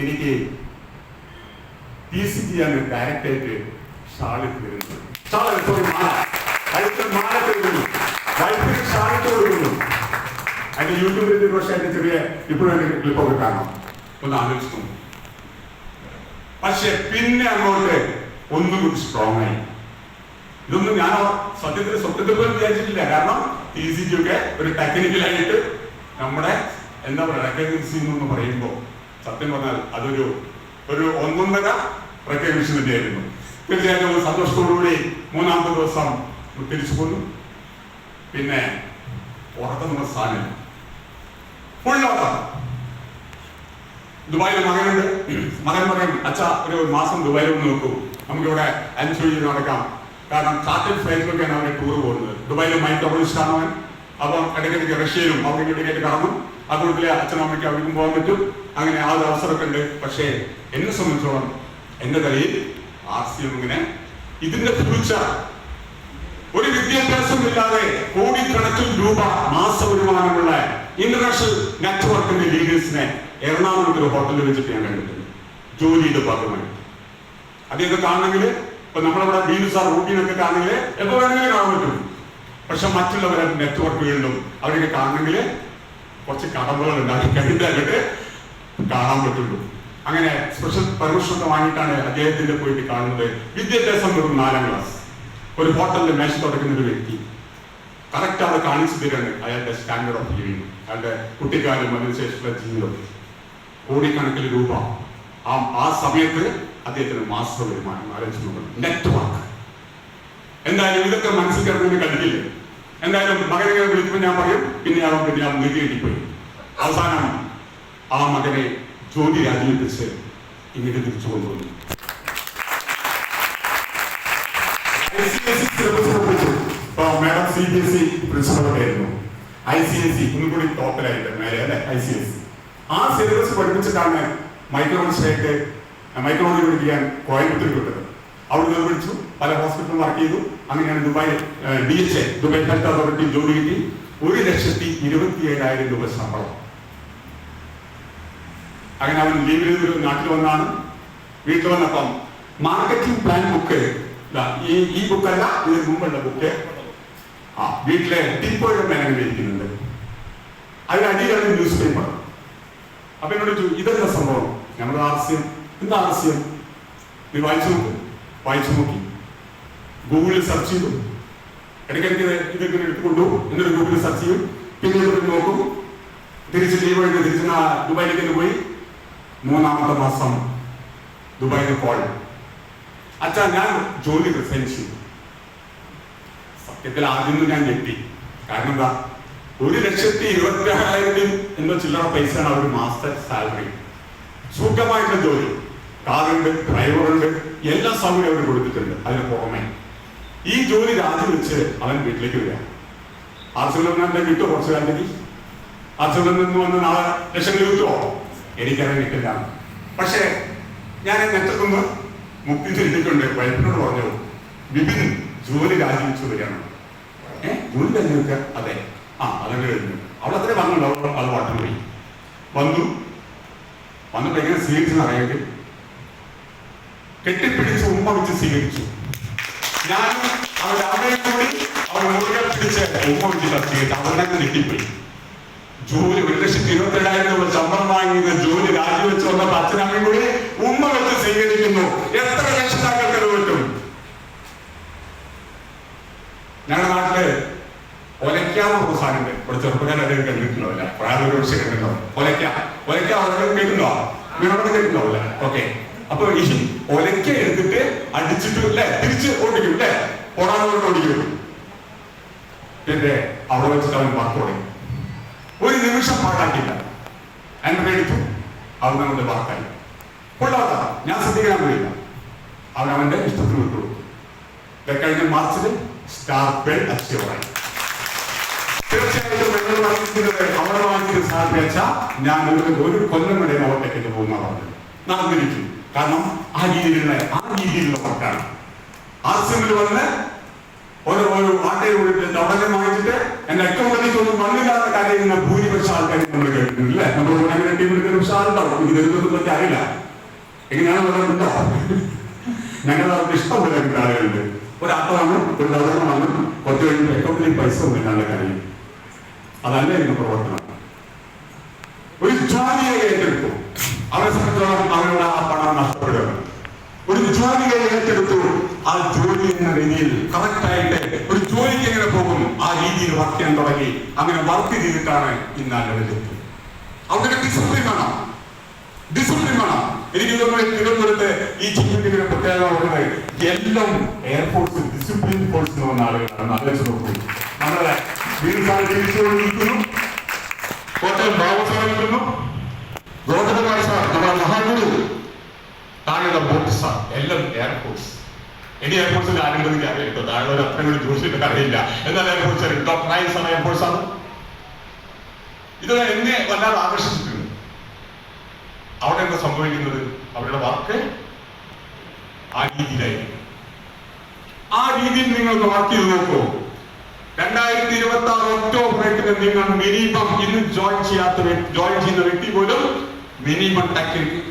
എനിക്ക് TCG ആണ് ഡയറക്റ്റായിട്ട് ഷാളിട്ട് വരുന്നത്. വൈഫിന് ഷാളിട്ട് കൊടുക്കുന്നു. അതിന്റെ യൂട്യൂബിൽ പക്ഷേ അതിന്റെ ചെറിയ ഇപ്പോഴും ക്ലിപ്പൊക്കെ കാണാം. ഒന്ന് ആലോചിച്ചു. പക്ഷെ പിന്നെ അങ്ങോട്ട് ഒന്നും കൂടി സ്ട്രോങ് ആയി. ഇതൊന്നും ഞാൻ സ്വപ്നത്തിൽ പോലും വിചാരിച്ചിട്ടില്ല. കാരണം TCG ഒക്കെ ഒരു ടെക്നിക്കലായിട്ട് നമ്മുടെ എന്താ പറയുക റെക്കഗ്നൈസ് എന്ന് പറയുമ്പോൾ സത്യം പറഞ്ഞാൽ അതൊരു 1.5 റെക്കഗ്നേഷൻ തന്നെയായിരുന്നു. തീർച്ചയായിട്ടും സന്തോഷത്തോടുകൂടി 3ാമത്തെ ദിവസം തിരിച്ചു പോന്നു. പിന്നെ ഉറക്കം നമ്മുടെ സ്ഥാനം ഫുൾ ഉറക്കം. ദുബായിൽ മകനുണ്ട്. മകൻ പറയും, അച്ഛാ ഒരു മാസം ദുബായിൽ ഒന്ന് നോക്കൂ, നമുക്കിവിടെ എൻജോയ് ചെയ്ത് നടക്കാം. കാരണം ചാർട്ടേഡ് ഫ്ലൈറ്റിലൊക്കെയാണ് അവരെ ടൂർ പോകുന്നത്. ദുബായിൽ മൈൻഡ് ടൂറിസ്റ്റ് ആണ് അവൻ. അപ്പം ഇടയ്ക്കിടയ്ക്ക് റഷ്യയിലും അവിടെ ഇടയ്ക്കായിട്ട് കടന്നു. ആ കൂട്ടത്തിലെ അച്ഛനും അമ്മയ്ക്ക് അവർക്കും പോകാൻ പറ്റും. അങ്ങനെ ആ ഒരു അവസരമൊക്കെ ഉണ്ട്. പക്ഷേ എന്നെ സംബന്ധിച്ചോളം എന്റെ തലയിൽ ആർസിയം ഇങ്ങനെ ഇതിന്റെ ഫ്യൂച്ചർ ഒരു വിദ്യാഭ്യാസമില്ലാതെ കോടിക്കണക്കിന് രൂപ മാസ വരുമാനമുള്ള ഇന്റർനാഷണൽ നെറ്റ്വർക്കിന്റെ ലീഡേഴ്സിനെ എറണാകുളത്ത് ഒരു ഹോട്ടലിൽ വെച്ചിട്ട് ഞാൻ കണ്ടിട്ടുണ്ട്, ജോലിയുടെ ഭാഗമായി. അദ്ദേഹത്തെ കാണണമെങ്കിൽ ഇപ്പൊ നമ്മളിവിടെ ബീനുസാർ ഊട്ടിനൊക്കെ കാണണമെങ്കിൽ എപ്പോ വേണമെങ്കിലും കാണാൻ പറ്റും. പക്ഷെ മറ്റുള്ളവരെ നെറ്റ്വർക്കുകളിലും അവരൊക്കെ കാണണമെങ്കിൽ കുറച്ച് കടമ്പകൾ ഉണ്ടാക്കി കഴിഞ്ഞിട്ട് കാണാൻ പറ്റുള്ളൂ. അങ്ങനെ സ്പെഷ്യൽ പെർമിഷൻ ഒക്കെ വാങ്ങിയിട്ടാണ് അദ്ദേഹത്തിന്റെ പോയിട്ട് കാണുന്നത്. വിദ്യാഭ്യാസം വെറും 4ാം ക്ലാസ്. ഒരു ഹോട്ടലിൽ മേശ തുടക്കുന്ന ഒരു വ്യക്തി കറക്റ്റ് അവിടെ കാണിച്ചു തരാണ് അയാളുടെ സ്റ്റാൻഡേർഡ് ഓഫ് ലിവിങ്, അയാളുടെ കുട്ടിക്കാലം, അതിനുശേഷമുള്ള ജീവിതം. കോടിക്കണക്കിന് രൂപ ആ സമയത്ത് അദ്ദേഹത്തിന് മാസ വരുമാനം ആലോചിച്ചു. നെറ്റ്വർക്ക് എന്തായാലും ഇതൊക്കെ മനസ്സിൽ കിടന്നതിന് കഴിയില്ല. എന്തായാലും മകനെ വിളിക്കുമ്പോൾ ഞാൻ പറയും, പിന്നെ അവൻ നീട്ടിപ്പോയി. അവസാനം ആ മകനെ ജോലി രാജിവെപ്പിച്ച് ഇങ്ങോട്ട് തിരിച്ചു കൊണ്ടുവന്നു. മേഡം CBSE പ്രിൻസിപ്പലൊക്കെ ആയിരുന്നു. ICSE ഒന്നും കൂടി ടോപ്പിലായിട്ട് മേലെ അല്ലെ ICSE. ആ സിലബസ് പഠിപ്പിച്ചിട്ടാണ് മൈക്രോളജി പഠിക്കാൻ കോയമ്പത്തൂർ വിട്ടത്. അവിടെ നിന്ന് പഠിച്ചു, പല ഹോസ്പിറ്റലിൽ വർക്ക് ചെയ്തു. അങ്ങനെയാണ് Dubai DHA Dubai health authority ജോലി കിട്ടി. 1,27,000 രൂപ ശമ്പളം. അങ്ങനെ അവൻ ലീവിൽ നാട്ടിൽ വന്നാണ്. വീട്ടിൽ വന്നപ്പം മാർക്കറ്റിംഗ് പ്ലാൻ ബുക്ക്, ഈ ബുക്കല്ല, ഇതിന് മുമ്പുള്ള ബുക്ക് വീട്ടിലെ ടിപ്പോയുടെ മേഖല ഇരിക്കുന്നുണ്ട്. അതിനടിയിലാണ് ന്യൂസ് പേപ്പർ. അപ്പൊ എന്നോട് ചോദിച്ചു, ഇതെന്താ സംഭവം? ഞങ്ങളുടെ ആർസ്യം. എന്താ ആർസ്യം? നീ വായിച്ചു നോക്കി ഗൂഗിളിൽ സെർച്ച് ചെയ്തു. ഇടയ്ക്കിടയ്ക്ക് ഇതൊക്കെ എടുത്തുകൊണ്ടു. എന്നിട്ട് ഗൂഗിളിൽ സെർച്ച് ചെയ്യും, പിന്നെ നോക്കും. തിരിച്ച് ലീവ് എടുത്ത് തിരിച്ച് ദുബായിലേക്ക് പോയി. 3ാമത്തെ മാസം ദുബായിന് കോൾ. അച്ഛാ, ഞാൻ ജോലി റിസൈൻ ചെയ്തു. സത്യത്തിൽ ആദ്യം ഞാൻ ഞെട്ടി. കാരണം എന്താ, 1,26,000 എന്ന ചില്ലറ പൈസയാണ് അവർ മാസത്തെ സാലറി. സുഖമായിട്ടുള്ള ജോലി, കാറുണ്ട്, ഡ്രൈവറുണ്ട്, എല്ലാ സൗകര്യം അവർ കൊടുത്തിട്ടുണ്ട്. അതിന് പുറമെ ഈ ജോലി രാജിവെച്ച് അവൻ വീട്ടിലേക്ക് വരിക. ആർസിൽ കിട്ടുമോ? കുറച്ച് കാലത്തേക്ക് ആർസിൽ നിന്ന് വന്ന് നാളെ ലക്ഷങ്ങൾ കിട്ടുമോ? എനിക്കറിയാൻ കിട്ടില്ല. പക്ഷേ ഞാൻ നെറ്റത്തുനിന്ന് മുക്തി ചെയ്തിട്ടുണ്ട്. വൈഫിനോട് പറഞ്ഞു, വിപിൻ ജോലി രാജിവെച്ച് വരികയാണ്. ജോലി രാജിവെക്ക? അതെ. അതങ്ങനെ കഴിഞ്ഞു. അവൾ അത്രേ വന്നുള്ളൂ. അത് വാട്ടിൽ പോയി. വന്നിട്ട് എങ്ങനെ സ്വീകരിച്ചെന്ന് അറിയാമെങ്കിൽ കെട്ടിപ്പിടിച്ച് ഉമ്മ വെച്ച് സ്വീകരിച്ചു. ഞാനും അവരുടെ അമ്മയും കൂടി അവർ മുറുകെ പിടിച്ച് ഉമ്മ വെച്ചിട്ട് സ്വീകരിച്ചു. അവരുടെ ഞെട്ടിപ്പോയി. ജോലി 1,27,000 രൂപ ശമ്പളം വാങ്ങിയത് ജോലി രാജിവെച്ച് വന്നപ്പോ അച്ഛനമ്മയും കൂടി ഉമ്മ വെച്ച് സ്വീകരിക്കുന്നു. എത്ര രക്ഷിതാക്കൾക്ക് അത് പറ്റും? ഞങ്ങളുടെ നാട്ടില് ഒലയ്ക്കാന്ന് പ്രോത്സാഹനമുണ്ട്. ഇവിടെ ചെറുപ്പക്കാരും കണ്ടിട്ടുണ്ടാവില്ല, പ്രായപരിപക്ഷ കണ്ടിട്ടുണ്ടോ? ഒലയ്ക്ക അവരുടെ കേൾക്കുന്നുണ്ടോ? വീണോടെ കേൾക്കുന്നുണ്ടാവില്ല. ഓക്കെ. അപ്പൊ ഈ ഒലയ്ക്ക എടുത്തിട്ട് അടിച്ചിട്ട് അല്ലെ തിരിച്ച് ഓടിക്കും, അല്ലെ ഓടാനോട്ട് ഓടിക്കും. പിന്നെ അവിടെ വെച്ചിട്ട് അവൻ വാക്ക് തുടങ്ങി. ഒരു നിമിഷം പാട്ടാക്കില്ല. എന്നെ എടുത്തു, അവൻ അവന്റെ വാക്കായി. കൊള്ളാത്ത ഞാൻ ശ്രദ്ധിക്കാൻ കഴിയില്ല. അവനവന്റെ ഇഷ്ടത്തിന് വിട്ടുകൊടുത്തു. കഴിഞ്ഞ മാർച്ചിൽ സ്റ്റാർ ബെൽ അച്ചീവറായി. തീർച്ചയായിട്ടും അവിടെ വാങ്ങിച്ചത് സാധ്യത വെച്ചാൽ ഞാൻ ഒരു കൊല്ലം വരെ ഓവർടേക്കിട്ട് പോകുന്ന പറഞ്ഞത് നടന്നിരിക്കും. കാരണം ആ രീതിയിലുള്ള വർക്കാണ്. ആർസിമിൽ വന്ന് ഓരോ ആട്ടയെ തുടക്കം വാങ്ങിച്ചിട്ട് എന്റെ അക്കൗണ്ടിലേക്ക് ഒന്നും വന്നില്ലാത്ത കാര്യം ഭൂരിപക്ഷ ആൾക്കാരെ നമ്മൾ കേട്ടിട്ടില്ലേ? നമ്മൾ അങ്ങനെ ടീമിൽ ഉഷാറുണ്ടാവും. ഇത് വരുന്നതിനെ പറ്റി അറിയില്ല. എങ്ങനെയാണ് ഉണ്ടോ? ഞങ്ങളുടെ അവർക്ക് ഇഷ്ടംപോലെ ആളുകളുണ്ട്. ഒരാട്ടമാണ്, ഒരു ദൗർണമാണ്, കുറച്ച് കഴിയുമ്പോൾ അക്കൗണ്ടിലേക്ക് പൈസ ഒന്നില്ലാണ്ട് കാര്യം. അതല്ല ഇതിന്റെ പ്രവർത്തനം. ഒരു ജോലിയെ ഏറ്റെടുത്തു. അവരെ സംബന്ധിച്ചോളം അവരുടെ ആ പണം നഷ്ടപ്പെടുകയാണ്. ഒരു ജോലിയെ ഏറ്റെടുത്തു. ആ ജോലി എന്ന രീതിയിൽ കറക്റ്റായിട്ട് ഒരു ജോലിക്ക് എങ്ങനെ പോകും ആ രീതിയിൽ വർക്ക് ചെയ്യാൻ തുടങ്ങി. അങ്ങനെ വർക്ക് ചെയ്തിട്ടാണ് ഇന്നാലെത്തിയത്. അവിടെ ഡിസിപ്ലിൻ വേണം. എനിക്ക് തിരുവനന്തപുരത്ത് ഈ ചിത്രത്തിന്റെ പ്രത്യേകത പറയുന്നത് എല്ലാം എയർഫോഴ്സ് ഡിസിപ്ലിൻ ഫോഴ്സിന് വന്ന ആളുകളാണ്. ആലോചിച്ച് നോക്കൂ. നമ്മുടെ വീടുകാരെ തിരിച്ചുകൊണ്ടിരിക്കുന്നു, കോട്ടയം ബാബുസാഹിക്കുന്നു, ഗോതകുമാർ സാർ, നമ്മുടെ മഹാഗുരു, താഴെ ബോട്ട് സാർ, എല്ലാം എയർഫോഴ്സ്. ഇനി എയർഫോഴ്സിൽ ആരുണ്ടെന്ന് എനിക്ക് അറിയില്ല. താഴെ ഒരു അത്ര കൂടി ജോലിച്ചിട്ട് അറിയില്ല. എന്നാൽ എയർഫോഴ്സ് ഡോക്ടർ ആയി സാർ എയർഫോഴ്സ് ആണ്. ഇത് എന്നെ വല്ലാതെ ആകർഷിച്ചിട്ടുണ്ട്. അവിടെ എന്താ സംഭവിക്കുന്നത്? അവരുടെ വർക്ക് ആ രീതിയിലായിരിക്കും. ആ രീതിയിൽ നിങ്ങൾ വർക്ക് ചെയ്ത് നോക്കൂ. 2026 ഒക്ടോബറിന് നിങ്ങൾ മിനിമം ഇന്ന് ജോയിൻ ചെയ്യുന്ന വ്യക്തി പോലും മിനിമം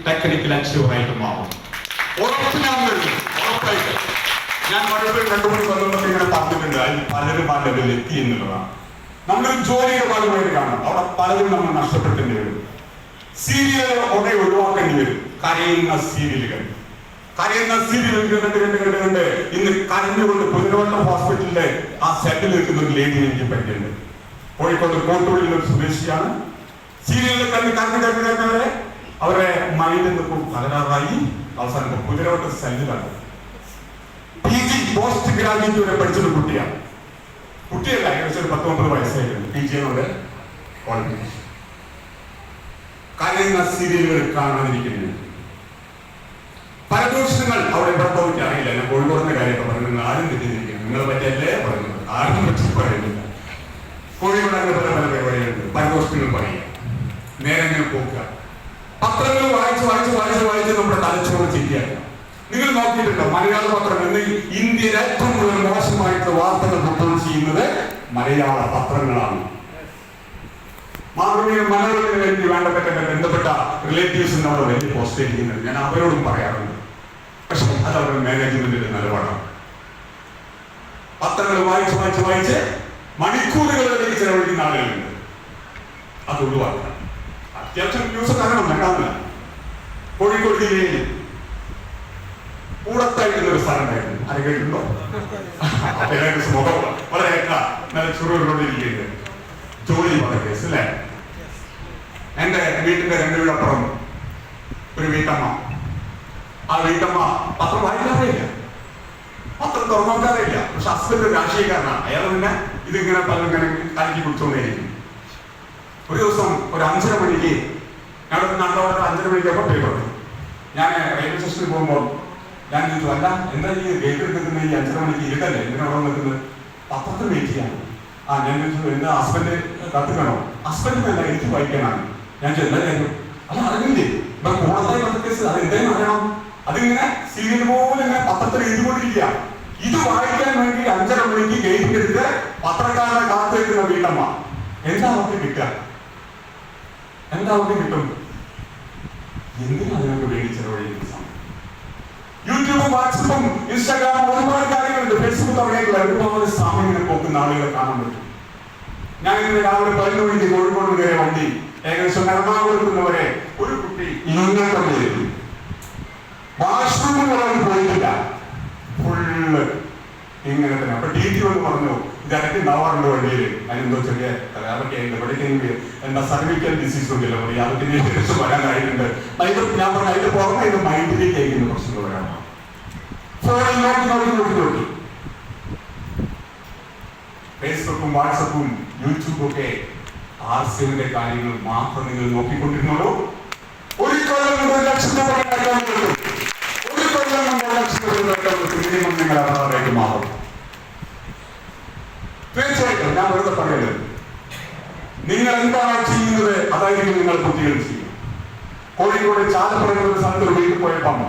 ടെക്നിക്കൽ അച്ചീവറായിട്ട് മാറും. ഉറപ്പായിട്ട് ഞാൻ പലപ്പോഴും 2-3 കൊല്ലം ഇങ്ങനെ പറഞ്ഞിട്ടുണ്ട്. അതിൽ പലരും ആ ലെവലിൽ എത്തി എന്നുള്ളതാണ്. നമ്മളൊരു ജോലിയുടെ ഭാഗമായിട്ട് കാണാം. അവിടെ പലരും നമ്മൾ നഷ്ടപ്പെട്ടേണ്ടി വരും. സീരിയലുകൾ കുറെ ഒഴിവാക്കേണ്ടി വരും. കരയുന്ന സീരിയലുകൾ കണ്ട് ഇന്ന് കരഞ്ഞുകൊണ്ട് പുനർവട്ടം ഹോസ്പിറ്റലിലെ ആ സെറ്റിൽ നിൽക്കുന്ന ഒരു ലേഡി എനിക്ക് പറ്റിയിട്ടുണ്ട്. കോഴിക്കോട് കോട്ടുപള്ളിയിൽ ഒരു സ്വദേശിയാണ്. സീരിയലിൽ കരഞ്ഞവരെ അവരുടെ മൈൻഡിൽ നിൽക്കും തകരാറായി അവസാനം പുനർവട്ടം സെല്ലിലാണ്. PG പോസ്റ്റ് ഗ്രാജുവേറ്റ് വരെ പഠിച്ചൊരു കുട്ടിയാണ്. കുട്ടിയല്ല, ഏകദേശം ഒരു 19 വയസ്സായിരുന്നു. PG qualification. കരയുന്ന സീരിയലുകൾ കാണാതിരിക്കുന്നു. പരദൂഷണങ്ങൾ അവിടെ എവിടെ എനിക്ക് അറിയില്ല. ഞാൻ കോഴിക്കോടിന്റെ കാര്യമൊക്കെ പറയുന്നത് ആരും തെറ്റിയിരിക്കുന്നു. നിങ്ങളെ പറ്റിയല്ലേ പറയുന്നത്, ആരും പറ്റി പറയുന്നില്ല. കോഴിക്കോട് അങ്ങനെ പല പരിപാടികളുണ്ട്. പരദൂഷണങ്ങൾ പറയുക, നേരങ്ങൾ പോക്കുക, പത്രങ്ങൾ വായിച്ച് നമ്മുടെ തലച്ചോറ് ചിരിയാക്കുക. നിങ്ങൾ നോക്കിയിട്ടുണ്ടോ? മലയാള പത്രം ഇന്ന് ഇന്ത്യയിൽ ഏറ്റവും കൂടുതൽ മോശമായിട്ടുള്ള വാർത്തകൾ റിപ്പോർട്ട് ചെയ്യുന്നത് മലയാള പത്രങ്ങളാണ്. മനോരമയ്ക്ക് വേണ്ടി ബന്ധപ്പെട്ട റിലേറ്റീവ്സ് അവിടെ വലിയ പോസ്റ്റ് ചെയ്യുന്നത് ഞാൻ അവരോടും പറയാറുണ്ട്. പക്ഷെ അത് അവരുടെ മാനേജ്മെന്റിന്റെ നിലപാടാണ്. പത്രങ്ങൾ വായിച്ച് മണിക്കൂറുകളിലേക്ക് ചെലവഴിക്കുന്ന ആളുകളുണ്ട്. അത് ഒഴിവാക്കണം. അത്യാവശ്യം ന്യൂസ് കാരണം വേണ്ടാന്നില്ല. കോഴിക്കോട് ജില്ലയിൽ കൂടത്തായിരുന്നൊരു സ്ഥലം ഉണ്ടായിരുന്നു. അത് കേട്ടിട്ടുണ്ടോ? മുഖം വളരെ നല്ല ചുരുകൊണ്ടിരിക്കുന്നത് ജോലി പറഞ്ഞ കേസ് അല്ലേ? എന്റെ വീട്ടിന്റെ 2 വീടപ്പുറം ഒരു വീട്ടമ്മ. ആ വീട്ടമ്മ പത്രം വായിക്കാറില്ല, പത്രം തുറന്നോക്കാറില്ല. പക്ഷെ ഹസ്ബൻഡ് രാഷ്ട്രീയക്കാരനാണ്. അയാൾ പിന്നെ ഇതിങ്ങനെ പലങ്ങനെ കലക്കി കുടിച്ചുകൊണ്ടേയിരിക്കും. ഒരു ദിവസം ഒരു 5:30 മണിക്ക് ഞങ്ങളുടെ നാട്ടിലോട്ട് 5:30 മണിക്കപ്പോൾ പേപ്പർ. ഞാൻ റെയിൽവേ സ്റ്റേഷനിൽ പോകുമ്പോൾ ഞാൻ ചോദിച്ചു, അല്ല എന്താ ഈ ഗേറ്റിൽ നിൽക്കുന്ന ഈ 5:30 മണിക്ക് ഇരുട്ടല്ലേ, എന്തിനവിടെ നിൽക്കുന്നത്? പത്രത്തിൽ വെയിറ്റ് ചെയ്യാണ്. ഞാൻ ചോദിച്ചു, എന്താ ഹസ്ബൻഡ് കത്തുക്കണോ? ഹസ്ബൻഡിനല്ല, എനിക്ക് വായിക്കാനാണ്. ഞാൻ ചോദിച്ചു, അല്ല അറിയില്ലേ ഇവിടെ കൂടുതലായി വന്ന കേസ്, അത് എന്തായാലും അറിയണം. അതിങ്ങനെ സീരിയൽ പോലെ ഇങ്ങനെ പത്രത്തിൽ എഴുതിക്കൊണ്ടിരിക്കുക. ഇത് വായിക്കാൻ വേണ്ടി 5:30 മണിക്ക് ഗേറ്റിലെടുത്ത് പത്രക്കാരനെ കാത്തു വെക്കുന്ന വീട്ടമ്മ. എന്താ അവർക്ക് കിട്ടും? എന്തിനാ അതിനൊക്കെ വേണ്ടി ചെലവഴിക്കുന്ന സമയം? യൂട്യൂബും വാട്സപ്പും ഇൻസ്റ്റാഗ്രാമും ഒരുപാട് കാര്യങ്ങളുണ്ട്. ഫേസ്ബുക്ക് അവിടെയുള്ള ഒരുപാട് സമയം ഇങ്ങനെ പോക്കുന്ന ആളുകളെ കാണാൻ പറ്റും. ഞാൻ ഇന്ന് രാവിലെ 11 മണിക്ക് കോഴിക്കോട് കയറിയ വണ്ടി ഏകദേശം എറണാകുളത്തുള്ളവരെ ഒരു കുട്ടി ഇങ്ങനെ വാഷ്റൂമുകളൊന്നും പോയിട്ടില്ല, ഫുള്ള് ഇങ്ങനെ തന്നെ. അപ്പൊ DT വന്ന് പറഞ്ഞു, ഇതൊക്കെ ഉണ്ടാവാറുണ്ട് വണ്ടിയിൽ. അതിനെന്തോ ചെറിയ അതൊക്കെ എവിടേക്കെങ്കിലും എന്താ സർവിക്കൽ ഡിസീസ് ഉണ്ടല്ലോ, അതൊക്കെ തിരിച്ച് വരാനായിട്ടുണ്ട്. ഞാൻ പറഞ്ഞു അതിന്റെ പുറമെ ഇത് മൈൻഡിലേക്ക് അയക്കുന്ന പ്രശ്നങ്ങൾ വരാനാണ്. ഫോണിൽ നോക്കി ഫേസ്ബുക്കും വാട്സപ്പും യൂട്യൂബും ഒക്കെ ആർസിയുടെ കാര്യങ്ങൾ മാത്രം നിങ്ങൾ നോക്കിക്കൊണ്ടിരുന്നുള്ളൂ. ഒരു കൊല്ലം കൊണ്ട് 1 ലക്ഷം രൂപ ഉണ്ടാക്കാൻ പറ്റും. മിനിമം നിങ്ങൾ അതായിട്ട് മാറും. തീർച്ചയായിട്ടും ഞാൻ വെറുതെ പറയരുത്. നിങ്ങൾ എന്താണോ ചെയ്യുന്നത് അതായിരിക്കും നിങ്ങൾ കുട്ടികൾ ചെയ്യും. കോഴിക്കോട് ചാലപ്പുറം ഒരു സ്ഥലത്ത് വീട്ടിൽ പോയപ്പം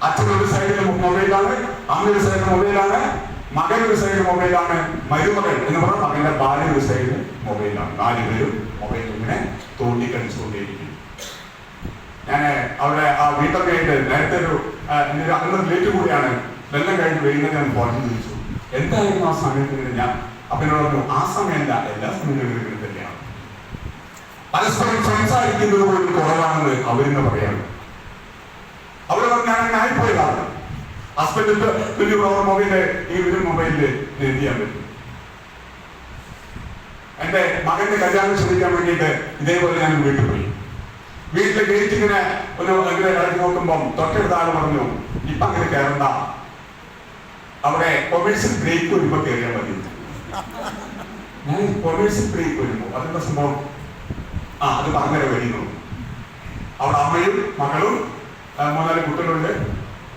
അച്ഛനൊരു സൈഡിൽ മൊബൈലാണ്, അമ്മയൊരു സൈഡിൽ മൊബൈലാണ്, മകനൊരു സൈഡിൽ മൊബൈലാണ്, മരുമകൻ എന്ന് പറഞ്ഞാൽ മകന്റെ ഭാര്യ ഒരു സൈഡിൽ മൊബൈലാണ്. 4 പേരും മൊബൈൽ ഇങ്ങനെ തോണ്ടിക്കടിച്ചുകൊണ്ടേയിരിക്കും. ഞാൻ അവിടെ ആ വീട്ടൊക്കെ ആയിട്ട് നേരത്തെ ഒരു അന്ന് ലേറ്റ് കൂടിയാണ്, വെള്ളം കഴിഞ്ഞ് വരുന്നത് ഞാൻ ഫോൺ ചോദിച്ചു, എന്തായിരുന്നു ആ സമയത്ത്? ഞാൻ അപ്പൊ എന്നോട് പറഞ്ഞു, ആ സമയമല്ല, എല്ലാ സമയത്തും തന്നെയാണ്. പരസ്പരം സംസാരിക്കുന്നത് പോലും കുറവാണെന്ന് അവരിന്ന് പറയാണ്. അവിടെ ഞാൻ അങ്ങനെ ആയിപ്പോയതാണ്. ഹസ്ബൻഡിന്റെ വലിയ മൊബൈലില് ഈ ഒരു മൊബൈലില് എന്ത് ചെയ്യാൻ പറ്റും? എന്റെ മകന്റെ കല്യാണം ശ്രദ്ധിക്കാൻ വേണ്ടിയിട്ട് ഇതേപോലെ ഞാൻ വീട്ടിൽ പോയി. വീട്ടിലെ ഗേറ്റ് ഇങ്ങനെ അങ്ങനെ ഇറങ്ങി നോക്കുമ്പം തൊട്ടടുത്ത ആള് പറഞ്ഞു, ഇപ്പൊ അങ്ങനെ കയറണ്ട, അവിടെ കൊമേഴ്സ്യൽ ബ്രേക്ക് വരുമ്പോ കയറിയാൽ മതി. ഞാൻ കൊമേഴ്സ്യൽ ബ്രേക്ക് വരുമ്പോ അതെന്താ സംഭവം? അത് പറഞ്ഞ വഴി നോക്കും. അവിടെ അമ്മയും മകളും 3-4 കുട്ടികളുണ്ട്.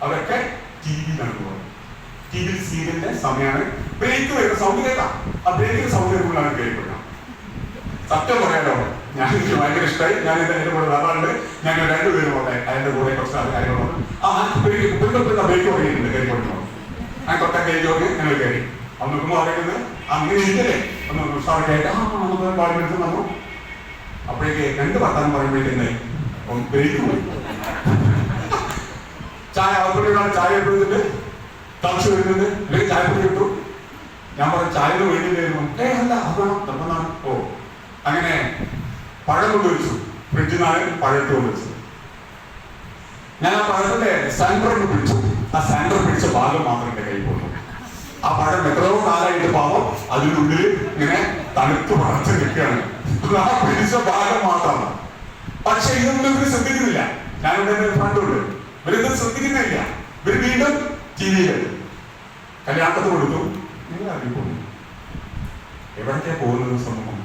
അവരൊക്കെ ടി വിയിലാണ് പോകുന്നത്. ടി വിയിൽ സീരിയലിന്റെ സമയമാണ്. ബ്രേക്ക് വരുന്ന സൗണ്ട് കേൾക്കാം. ആ ബ്രേക്കിന്റെ സൗണ്ട് കേൾക്കുമ്പോഴാണ് കേൾക്കുക. സത്യം പറയാലോ, ഞാൻ എനിക്ക് ഭയങ്കര ഇഷ്ടമായി. ഞാൻ എന്റെ കൂടെ വേറെ ഞങ്ങൾ 2 പേരും പോട്ടെ. അതിന്റെ കൂടെ കുറച്ച് കാര്യങ്ങളുണ്ട്. ബ്രേക്ക് തുടങ്ങിയിട്ടുണ്ട്. കയറി കൊടുക്കണം. ഞാൻ തൊട്ട കയറി നോക്കി ഞങ്ങൾ കയറി. അന്ന് നോക്കുമ്പോൾ പറയുന്നത് അങ്ങനെ ഇരിക്കല്ലേ ഒന്ന് ഉത്സാഹമായിട്ട് പാടുമെടുത്ത് വന്നു. അപ്പോഴേക്ക് 2 വർത്താനം പറയുമ്പോഴേക്ക് ബ്രേക്ക് പോയി. ചായ അവർക്കൊരു ചായ എടുത്തിട്ട് തളച്ചു വരുന്നത് അല്ലെങ്കിൽ ചായപ്പൊടി കിട്ടും. ഞാൻ പറഞ്ഞു ചായ വേണ്ടിയില്ലായിരുന്നു. അല്ല അത് വേണം നിർബന്ധമാണ്. ഓ അങ്ങനെ പഴം കൊണ്ടുവച്ചു. ഫ്രിഡ്ജിൽ നിന്നാണ് പഴത്ത് കൊണ്ടുവച്ചത്. ഞാൻ ആ പഴത്തിന്റെ സെന്ററിന് പിടിച്ചു. ആ സെന്റർ പിടിച്ച ഭാഗം മാത്രം എന്റെ കൈ പോന്നു. ആ പഴം എത്രയോ കാലമായിട്ട് പാവം അതിനുള്ളിൽ ഇങ്ങനെ തണുത്ത് പടച്ച് നിൽക്കുകയാണ്. ആ പിടിച്ച ഭാഗം മാത്രമാണ്. പക്ഷെ ഇതൊന്നും ഇവര് ശ്രദ്ധിക്കുന്നില്ല. ഞാനിവിടെ ഫ്രണ്ടുണ്ട്. ഇവരിത് ശ്രദ്ധിക്കുന്നില്ല. ഇവര് വീണ്ടും ടി വിയിൽ കല്യാണത്തിന് കൊടുത്തു. നിങ്ങൾ അറിയിപ്പോന്നു. എവിടേക്കാ പോകുന്നത് സമൂഹം?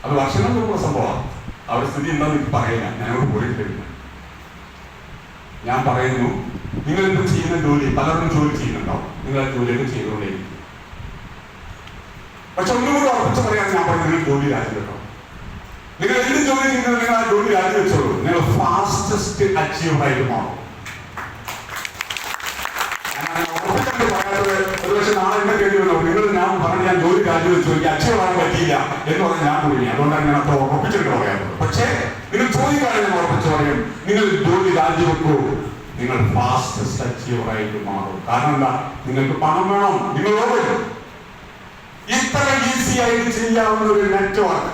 അത് വർഷങ്ങൾ മുമ്പുള്ള സംഭവമാണ്. അവരുടെ സ്ഥിതി എന്താണെന്ന് എനിക്ക് പറയില്ല. ഞാനവിടെ പോയിട്ടില്ല. ഞാൻ പറയുന്നു, നിങ്ങളിപ്പോൾ ചെയ്യുന്ന ജോലി പലർക്കും ജോലി ചെയ്യുന്നുണ്ടാവും. നിങ്ങൾ ആ ജോലിയൊക്കെ ചെയ്തുകൊണ്ടേയിരിക്കും. പക്ഷെ ഒന്നുകൂടി ഉറപ്പിച്ച് പറയാൻ ഞാൻ പറഞ്ഞു, നിങ്ങൾ ജോലി രാജിവെക്കണം. നിങ്ങൾ എന്ത് ജോലി ചെയ്യുന്നത് നിങ്ങൾ ആ ജോലി രാജിവെച്ചോളൂ. നിങ്ങൾ ഫാസ്റ്റസ്റ്റ് അച്ചീവറായിട്ട് മാറും. ഒരുപക്ഷെ നാളെ എന്നെ കേൾവി വന്നു. നിങ്ങൾ ഞാൻ പറഞ്ഞു ഞാൻ ജോലി രാജിവെച്ചു, എനിക്ക് അച്ചീവറാൻ പറ്റിയില്ല എന്ന് പറഞ്ഞ് ഞാൻ കുടുങ്ങി. അതുകൊണ്ടാണ് ഞാൻ അത്ര ഉറപ്പിച്ചിട്ട് പറയാറുള്ളത്. പക്ഷേ നിങ്ങൾ ചോദിക്കാതെ ഞാൻ ഉറപ്പിച്ച് പറയും, നിങ്ങൾ ജോലി രാജിവെക്കൂ, നിങ്ങൾ ഫാസ്റ്റസ്റ്റ് അച്ചീവറായിട്ട് മാറും. കാരണം എന്താ? നിങ്ങൾക്ക് പണം വേണം. നിങ്ങളോട് ഇത്ര ഈസി ആയിട്ട് ചെയ്യാവുന്ന ഒരു നെറ്റ്വർക്ക്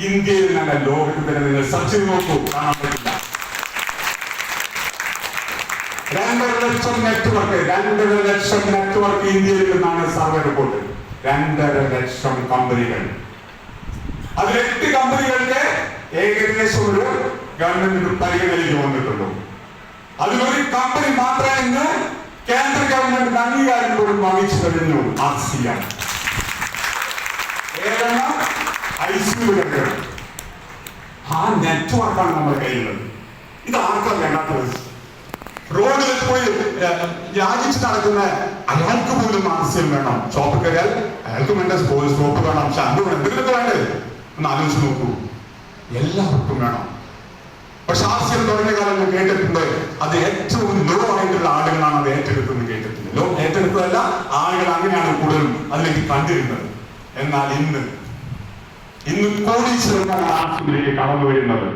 ഇന്ത്യയിൽ നല്ല ലോകത്തിൽ തന്നെ നിങ്ങൾ സെർച്ച് ചെയ്ത് നോക്കൂ, കാണാൻ പറ്റില്ല. 2.5 ലക്ഷം നെറ്റ്വർക്ക് 2.5 ലക്ഷം നെറ്റ്വർക്ക് ഇന്ത്യയിൽ നിന്നാണ് സർവേ റിപ്പോർട്ട്. 2.5 ലക്ഷം കമ്പനികൾ. അതിൽ 8 കമ്പനികൾക്ക് ഏകദേശം ഒരു ഗവൺമെന്റ് പരിഗണനയിലേക്ക് വന്നിട്ടുള്ളൂ. അതിലൊരു കമ്പനി മാത്രമേ ഇന്ന് കേന്ദ്ര ഗവൺമെന്റ് അംഗീകാരം പോലും വാങ്ങിച്ചു കഴിഞ്ഞു. RCM. ICU. ആ നെറ്റ്വർക്കാണ് നമ്മുടെ കയ്യിലുള്ളത്. ഇത് ആർക്കാണ് വേണ്ടാത്തത്? റോഡിൽ പോയി യാചിച്ച് നടക്കുന്ന അയാൾക്ക് പോലും RCM വേണം. ഷോപ്പിൽ കയറിയാൽ അയാൾക്ക് വേണ്ട സോപ്പ് വേണം, ഷാമ്പു വേണം, എന്തെങ്കിലുമൊക്കെ വേണ്ടേ? ഒന്ന് ആലോചിച്ച് നോക്കൂ. എല്ലാവർക്കും വേണം. പക്ഷെ RCM തുടങ്ങിയ കാലം ഞാൻ കേട്ടിട്ടുണ്ട്, അത് ഏറ്റവും ലോ ആയിട്ടുള്ള ആളുകളാണ് അത് ഏറ്റെടുക്കുന്നത് കേട്ടിട്ടുണ്ട്. ലോ ഏറ്റെടുത്തതല്ല, ആളുകൾ അങ്ങനെയാണ് കൂടുതലും അതിലേക്ക് കണ്ടിരുന്നത്. എന്നാൽ ഇന്ന് കോടീശ്വരനാണ് RCMലേക്ക് കടന്നു വരുന്നത്.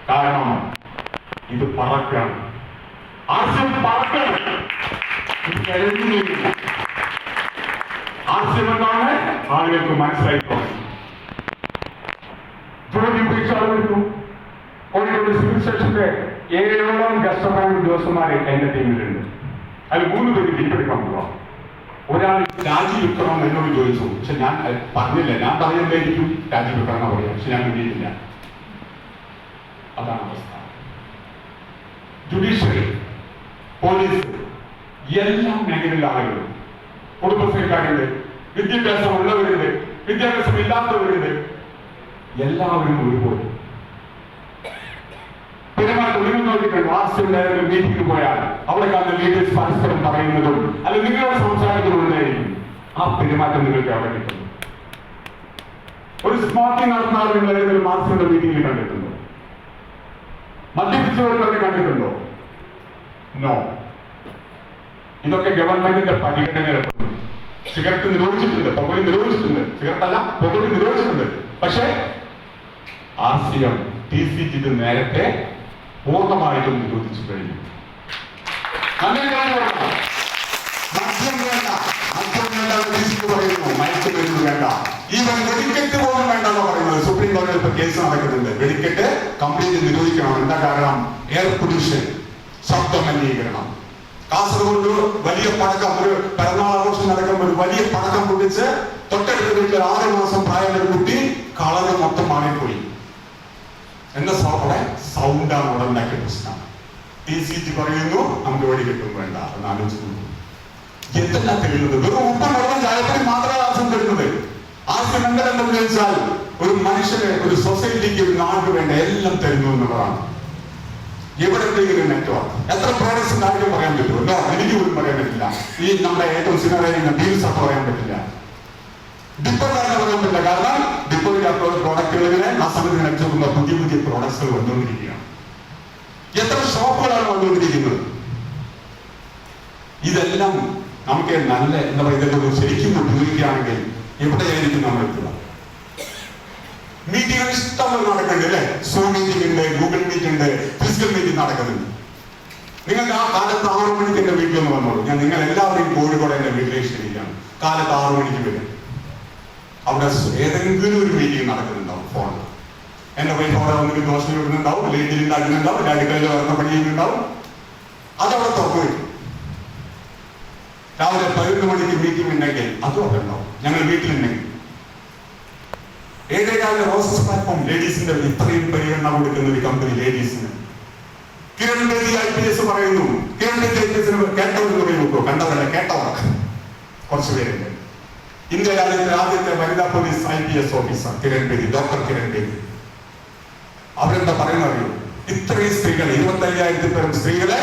കാരണം ഇത് പറക്കാണ്. RCM പറക്കാണ്. RCM എന്താണ് ആളുകൾക്ക് മനസ്സിലായിട്ടുണ്ട്. കോഴിക്കോട് സിവിൽ സ്റ്റേഷന്റെ 7ഓളം ഗസ്റ്റർമാൻ ഉദ്യോഗസ്ഥന്മാരെ എന്റെ ടീമിലുണ്ട്. അതിൽ 3 പേര് ലീവെടുക്കാൻ പോവാം. ഒരാൾ രാജിവെക്കണം എന്നോട് ചോദിച്ചു. പക്ഷെ ഞാൻ പറഞ്ഞില്ല. ഞാൻ പറയുന്നതായിരിക്കും രാജിവെക്കണം എന്ന് പറയാം. പക്ഷെ ഞാൻ വേണ്ടിയിട്ടില്ല. അതാണ് അവസ്ഥ. ജുഡീഷ്യറി, പോലീസ്, എല്ലാ മേഖലയിലെ ആളുകളും, കുടുംബശ്രീക്കാരുണ്ട്, വിദ്യാഭ്യാസം ഉള്ളവരുണ്ട്, വിദ്യാഭ്യാസം ഇല്ലാത്തവരുണ്ട്, എല്ലാവരും ഒരുപോലെ. മീറ്റിംഗ് പോയാൽ അവിടെ കാണുന്ന ലീഡേഴ്സ് പരസ്പരം പറയുന്നതും അല്ല നിങ്ങളോട് സംസാരിക്കുന്നതുകൊണ്ടായിരിക്കും. ആ പെരുമാറ്റം നിങ്ങൾക്ക് അവിടെ കിട്ടുന്നു. ഒരു സ്മോക്കിംഗ് നടത്തുന്ന ആളുകൾ ഏതെങ്കിലും മാർക്സിന്റെ മീറ്റിംഗിൽ കണ്ടിട്ടുണ്ടോ? മദ്യപിച്ചവരൊക്കെ കണ്ടിട്ടുണ്ടോ? നോ. ഇതൊക്കെ ഗവൺമെന്റിന്റെ പരിഗണനയിൽപ്പെടുന്നു. സിഗരറ്റ് നിരോധിച്ചിട്ടുണ്ട്, പുകവലി നിരോധിച്ചിട്ടുണ്ട്. സിഗരറ്റ് അല്ല, പുകവലി നിരോധിച്ചിട്ടുണ്ട്. പക്ഷേ RCM TCG ഇത് നേരത്തെ പൂർണ്ണമായിട്ടും നിരോധിച്ചു കഴിഞ്ഞു. അങ്ങനെ മദ്യം വേണ്ട, പറയുന്നു, മയക്കുമരുന്ന് വേണ്ട, ഈവൻ വെടിക്കെട്ട് പോലും വേണ്ടെന്ന് പറയുന്നത്. സുപ്രീം കോടതിയിൽ ഇപ്പൊ കേസ് നടക്കുന്നുണ്ട്. വെടിക്കെട്ട് കംപ്ലീറ്റ് നിരോധിക്കണം. എന്താ കാരണം? എയർ പൊല്യൂഷൻ, ശബ്ദ മലിനീകരണം. കാസർഗോഡ് വലിയ പടക്കം, ഒരു പിറന്നാൾ ആഘോഷം നടക്കുമ്പോൾ ഒരു വലിയ പടക്കം പൊട്ടിച്ച് തൊട്ടടുത്ത വീട്ടിൽ 6 മാസം പ്രായമുള്ള ഒരു കുട്ടി കളറ് മൊത്തം മാറിപ്പോയി. എന്താ സൗണ്ടാണ് അവിടെ ഉണ്ടാക്കിയ പ്രശ്നം. TCG പറയുന്നു നമുക്ക് വെടിക്കെട്ടും വേണ്ട. എന്ന് ആലോചിക്കുന്നു. എന്തെല്ലാം തെളിയുന്നത്? വെറും ഉപ്പും വെള്ളം ചായപ്പൊടി മാത്രമേ RCM തരുന്നത്. RCM എന്തെല്ലാം ചോദിച്ചാൽ ഒരു മനുഷ്യന്, ഒരു സൊസൈറ്റിക്ക്, ഒരു നാടിന് വേണ്ട എല്ലാം തരുന്നു എന്നുള്ളതാണ്. എവിടെയെങ്കിലും നെറ്റ്വർക്ക് എത്ര പ്രോഡക്ട്സ് കാര്യം പറയാൻ പറ്റുമോ? എനിക്ക് പോലും പറയാൻ പറ്റില്ല. ഈ നമ്മുടെ ഏറ്റവും സിനിമ ഡീൽസ് ഒക്കെ പറയാൻ പറ്റില്ല. ഡിപ്പോക്കാരനെ പറയാൻ പറ്റില്ല. കാരണം ഡിപ്പോയിലെ പ്രോഡക്റ്റുകളിങ്ങനെ ആ സമയത്ത് വെച്ചുകൊണ്ടുള്ള പുതിയ പുതിയ പ്രോഡക്ട്സുകൾ വന്നുകൊണ്ടിരിക്കുകയാണ്. എത്ര ഷോപ്പുകളാണ് വന്നുകൊണ്ടിരിക്കുന്നത്. ഇതെല്ലാം നമുക്ക് നല്ല എന്താ പറയുക, ഇതൊക്കെ ശരിക്കും ഉപയോഗിക്കുകയാണെങ്കിൽ എവിടെയായിരിക്കും നമ്മൾ എത്തുക? മീറ്റിംഗുകൾ ഇഷ്ടംപോലെ നടക്കുന്നുണ്ട് അല്ലെ? സൂം മീറ്റിംഗ് ഉണ്ട്, ഗൂഗിൾ മീറ്റ് ഉണ്ട്, ഫിസിക്കൽ മീറ്റിംഗ് നടക്കുന്നുണ്ട്. നിങ്ങൾക്ക് ആ കാലത്ത് 6 മണിക്ക് എന്റെ വീട്ടിലൊന്ന് വന്നോളൂ. ഞാൻ നിങ്ങൾ എല്ലാവരെയും കോഴിക്കോട് എന്റെ വീട്ടിലേക്ക് ക്ഷണിക്കുകയാണ്. കാലത്ത് 6 മണിക്ക് വരും. അവിടെ ഏതെങ്കിലും ഒരു മീറ്റിംഗ് നടക്കുന്നുണ്ടാവും ഫോണിൽ. എന്റെ വൈഫ് അവിടെ വന്നിട്ട് ദോശ ഇടുന്നുണ്ടാവും, ലേറ്റിൽ ഉണ്ടാക്കുന്നുണ്ടാവും, അടുക്കളയിൽ വരുന്ന പണി ചെയ്യുന്നുണ്ടാവും. അതവിടെ തുറന്നു വരും. രാവിലെ 11 മണിക്ക് മീറ്റിംഗ് ഉണ്ടെങ്കിൽ അതും അവിടെ ഉണ്ടാവും. ഞങ്ങൾ വീട്ടിലുണ്ടെങ്കിൽ 7:15 റോസസ് പ്ലാറ്റ്ഫോം ലേഡീസിന്റെ ഇത്രയും പരിഗണന കൊടുക്കുന്ന ഒരു കമ്പനി ലേഡീസിന്. കിരൺ ബേദി IPS പറയുന്നു. കിരൺ ബേദി IPS കേട്ടവർ പറയുന്നു, കണ്ടവരല്ല കേട്ടവർ കുറച്ചു പേരുണ്ട്. ഇന്ത്യ രാജ്യത്തെ ആദ്യത്തെ വനിതാ police IPS officer Kiran Bedi, doctor Kiran Bedi. അവരെന്താ പറയുന്ന അറിയൂ? ഇത്രയും സ്ത്രീകൾ, 25,000 പേരും സ്ത്രീകളെ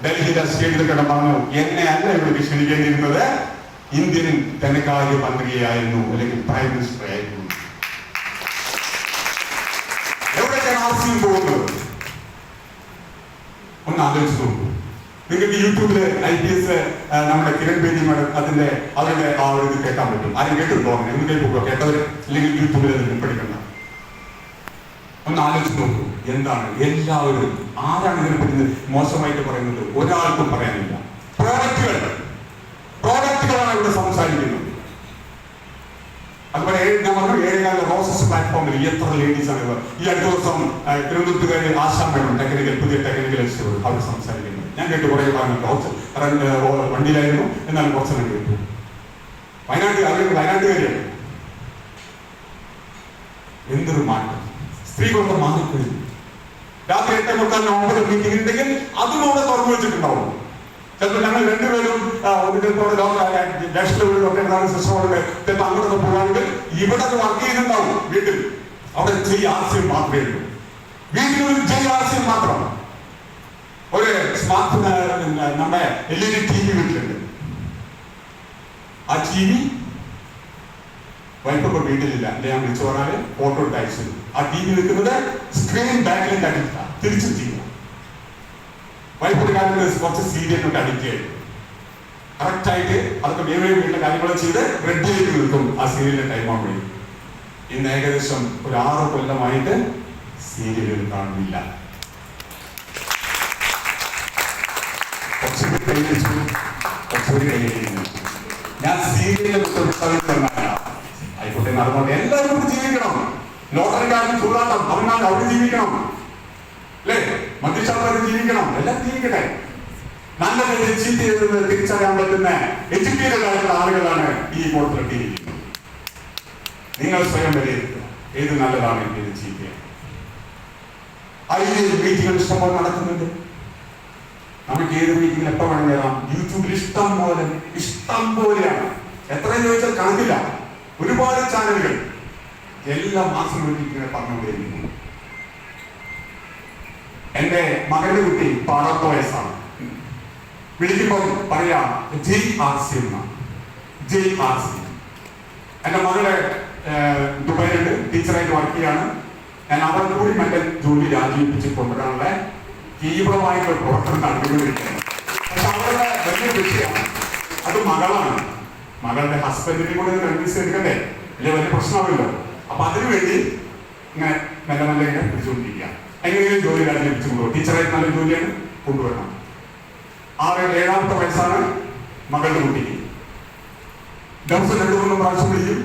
ഡൽഹിയിലെ സ്റ്റേഡിയത്തിൽ കിടന്ന് പറഞ്ഞു, എന്നെ അല്ല ഇവിടേക്ക് ക്ഷണിക്കേണ്ടിയിരുന്നത്, ഇന്ത്യൻ ധനകാര്യ മന്ത്രിയായിരുന്നു അല്ലെങ്കിൽ പ്രൈം മിനിസ്റ്റർ ആയിരുന്നു. എവിടേക്കാണ് ആവശ്യം പോകുന്നത്? ഒന്ന് ആലോചിച്ച് നോക്കൂ. നിങ്ങൾക്ക് യൂട്യൂബില് IPS നമ്മുടെ കിരൺ ബേദി മാഡം അവരുടെ ആ ഒരു ഇത് കേൾക്കാൻ പറ്റും. ആരും കേട്ടിട്ടുണ്ടോ? എന്ന് കേൾക്കുക. കേട്ടവർ അല്ലെങ്കിൽ യൂട്യൂബിൽ അത് പഠിക്കണ്ട. ഒന്ന് ആലോചിച്ച് നോക്കൂ. എന്താണ് എല്ലാവരും, ആരാണ് ഇതിനെപ്പറ്റി മോശമായിട്ട് പറയുന്നത്? ഒരാൾക്കും പറയാനില്ല. പ്രോഡക്റ്റുകളാണ് ഇവിടെ സംസാരിക്കുന്നത്. അതുപോലെ ഞാൻ പറഞ്ഞു 7:15 റോസസ് പ്ലാറ്റ്ഫോമിൽ എത്ര ലേഡീസ് ആണ് ഇവർ. ഈ അടുത്ത ദിവസം തിരുവനന്തപുരത്തുകാരി ആശാൻ വേണം പുതിയ ടെക്നിക്കൽ എക്സ്പെർട്ട് അവർ സംസാരിക്കുന്നത്. ഞാൻ കേട്ടു കുറേ വണ്ടിയിലായിരുന്നു, എന്നാലും കുറച്ചെല്ലാം കേട്ടു. വയനാട്ടുകാരിയാണ്. എന്തൊരു മാറ്റം! സ്ത്രീകളൊക്കെ മാറിക്കഴിഞ്ഞു. രാത്രി 8:45 മീറ്റിംഗ് ഉണ്ടെങ്കിൽ അതും അവിടെ തുറന്നു വെച്ചിട്ടുണ്ടാവും. ചിലപ്പോൾ ഞങ്ങൾ രണ്ടുപേരും ചിലപ്പോൾ അങ്ങോട്ടൊക്കെ പോകാണെങ്കിൽ ഇവിടെ വർക്ക് ചെയ്യുന്നുണ്ടാവും. വീട്ടിൽ അവിടെ ആശയം മാത്രമേ ഉള്ളൂ. വീട്ടിൽ ഒരു ആശയം മാത്രം. ഒരു സ്മാർട്ട് നമ്മുടെ LED TV വീട്ടിലുണ്ട്. ആ TV വൈഫൊക്കെ വീട്ടിലില്ല. അല്ലെ ഞാൻ വിളിച്ചു പറഞ്ഞാല് ഫോട്ടോ എടുത്ത് അയച്ചു. ആ TV നിൽക്കുന്നത് സ്ക്രീൻ ബാക്കിലേക്ക് അടിക്കുക, തിരിച്ചു ചെയ്യുക. വൈഫിന്റെ കാര്യത്തിൽ കുറച്ച് സീരിയലിനൊക്കെ അഡിക്റ്റ് ആയിട്ട് കറക്റ്റായിട്ട് അതൊക്കെ വേറെ വീട്ടിലെ കാര്യങ്ങളും ചെയ്ത് റെഡി ആയിട്ട് നിൽക്കും ആ സീരിയലിന്റെ ടൈം ആകുമ്പോൾ. ഇന്ന് ഏകദേശം ഒരു 6 കൊല്ലമായിട്ട് സീരിയലുകൾ കാണുന്നില്ല. ഞാൻ സീരിയലിനെ ആയിക്കോട്ടെ നടന്നോട്ടെ, എല്ലാവരും ജീവിക്കണം. ലോട്ടറിക്കാരൻ ചൂടാട്ടം അവന്മാർ അവിടെ ജീവിക്കണം അല്ലേ? മദ്യശാസ്ത്രത്തിൽ ജീവിക്കണം, എല്ലാം ജീവിക്കട്ടെ. നല്ല രീതിയിൽ ചീറ്റ് ചെയ്തത് തിരിച്ചറിയാൻ പറ്റുന്ന എഡ്യൂക്കേറ്റഡ് ആയിട്ടുള്ള ആളുകളാണ് ഈ കൂട്ടത്തിലിരിക്കുന്നത്. നിങ്ങൾ സ്വയം വിലയിരുത്തുക, ഏത് നല്ലതാണ് ഏത് ചീത്തയാണ്. അതിൽ മീറ്റിംഗുകൾ ഇഷ്ടംപോലെ നടക്കുന്നുണ്ട്. നമുക്ക് ഏത് മീറ്റിംഗിൽ എപ്പോൾ വേണം കയറാം. യൂട്യൂബിൽ ഇഷ്ടം പോലെയാണ്. എത്രയും ചോദിച്ചാൽ കണക്കില്ല. ഒരുപാട് ചാനലുകൾ എല്ലാ മാസം മീറ്റിംഗിനെ പറഞ്ഞുകൊണ്ടിരിക്കുന്നു. എന്റെ മകളുടെ കുട്ടി 18 വയസ്സാണ്. വിളിക്കുമ്പോൾ പറയാ JRC എന്നാണ്. JRC. എന്റെ മകള് ദുബായിലുണ്ട്, ടീച്ചറായിട്ട് വർക്ക് ചെയ്യാണ്. ഞാൻ അവരുടെ കൂടി മറ്റേ ജോലി രാജിവെപ്പിച്ച് കൊണ്ടുവരാനുള്ള തീവ്രമായിട്ടുള്ള പ്രവർത്തനം നടത്തിക്കൊണ്ടിരിക്കുകയാണ്. പക്ഷെ അവരുടെ വലിയ വിഷയമാണ്. അത് മകളാണ്. മകളുടെ ഹസ്ബൻഡിനെ കൂടെ കൺവിൻസ് എടുക്കണ്ടേ? അല്ലെ വലിയ പ്രശ്നമാണല്ലോ. അപ്പൊ അതിനുവേണ്ടി ഇങ്ങനെ മെല്ലെ മെല്ലെ ഇങ്ങനെ പിടിച്ചുകൊണ്ടിരിക്കുക. എങ്ങനെയും ജോലി രാജിവെപ്പിച്ച് കൊണ്ടുപോകും. ടീച്ചറായിട്ട് നല്ല ജോലിയാണ് കൊണ്ടുവരണം. 7-ാമത്തെ വയസ്സാണ് മകളുടെ കുട്ടിക്ക്. ദിവസം 2-3 പ്രാവശ്യം വിളിക്കും.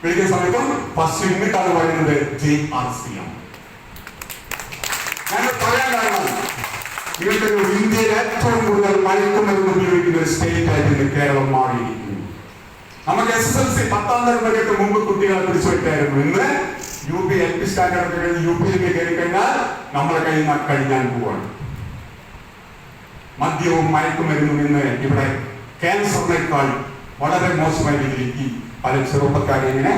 വിളിക്കുന്ന സമയത്തും ഫസ്റ്റ് ഇന്നിട്ടാണ് പറയുന്നത് JRC ആണ്. ഞാൻ പറയാൻ കാരണം ഇവരുടെ ഇന്ത്യയിൽ ഏറ്റവും കൂടുതൽ മയക്കുമരുന്ന് ഉപയോഗിക്കുന്ന ഒരു സ്റ്റേറ്റ് ആയിട്ട് കേരളം മാറിയിരിക്കുന്നു. നമുക്ക് SSLC 10ാം തരം വരെയൊക്കെ മുമ്പ് കുട്ടികളെ പിടിച്ചു വെക്കായിരുന്നു. ഇന്ന് UP LP സ്റ്റാൻഡേർഡ് കഴിഞ്ഞ് UPയിലേക്ക് കയറി കഴിഞ്ഞാൽ നമ്മുടെ കയ്യിൽ നിന്ന് കഴിഞ്ഞാൽ പോവാണ്. മദ്യവും മയക്കുമരുന്നും ഇന്ന് ഇവിടെ ക്യാൻസറിനേക്കാൾ വളരെ മോശമായ രീതിയിലേക്ക് പല ചെറുപ്പക്കാരെ ഇങ്ങനെ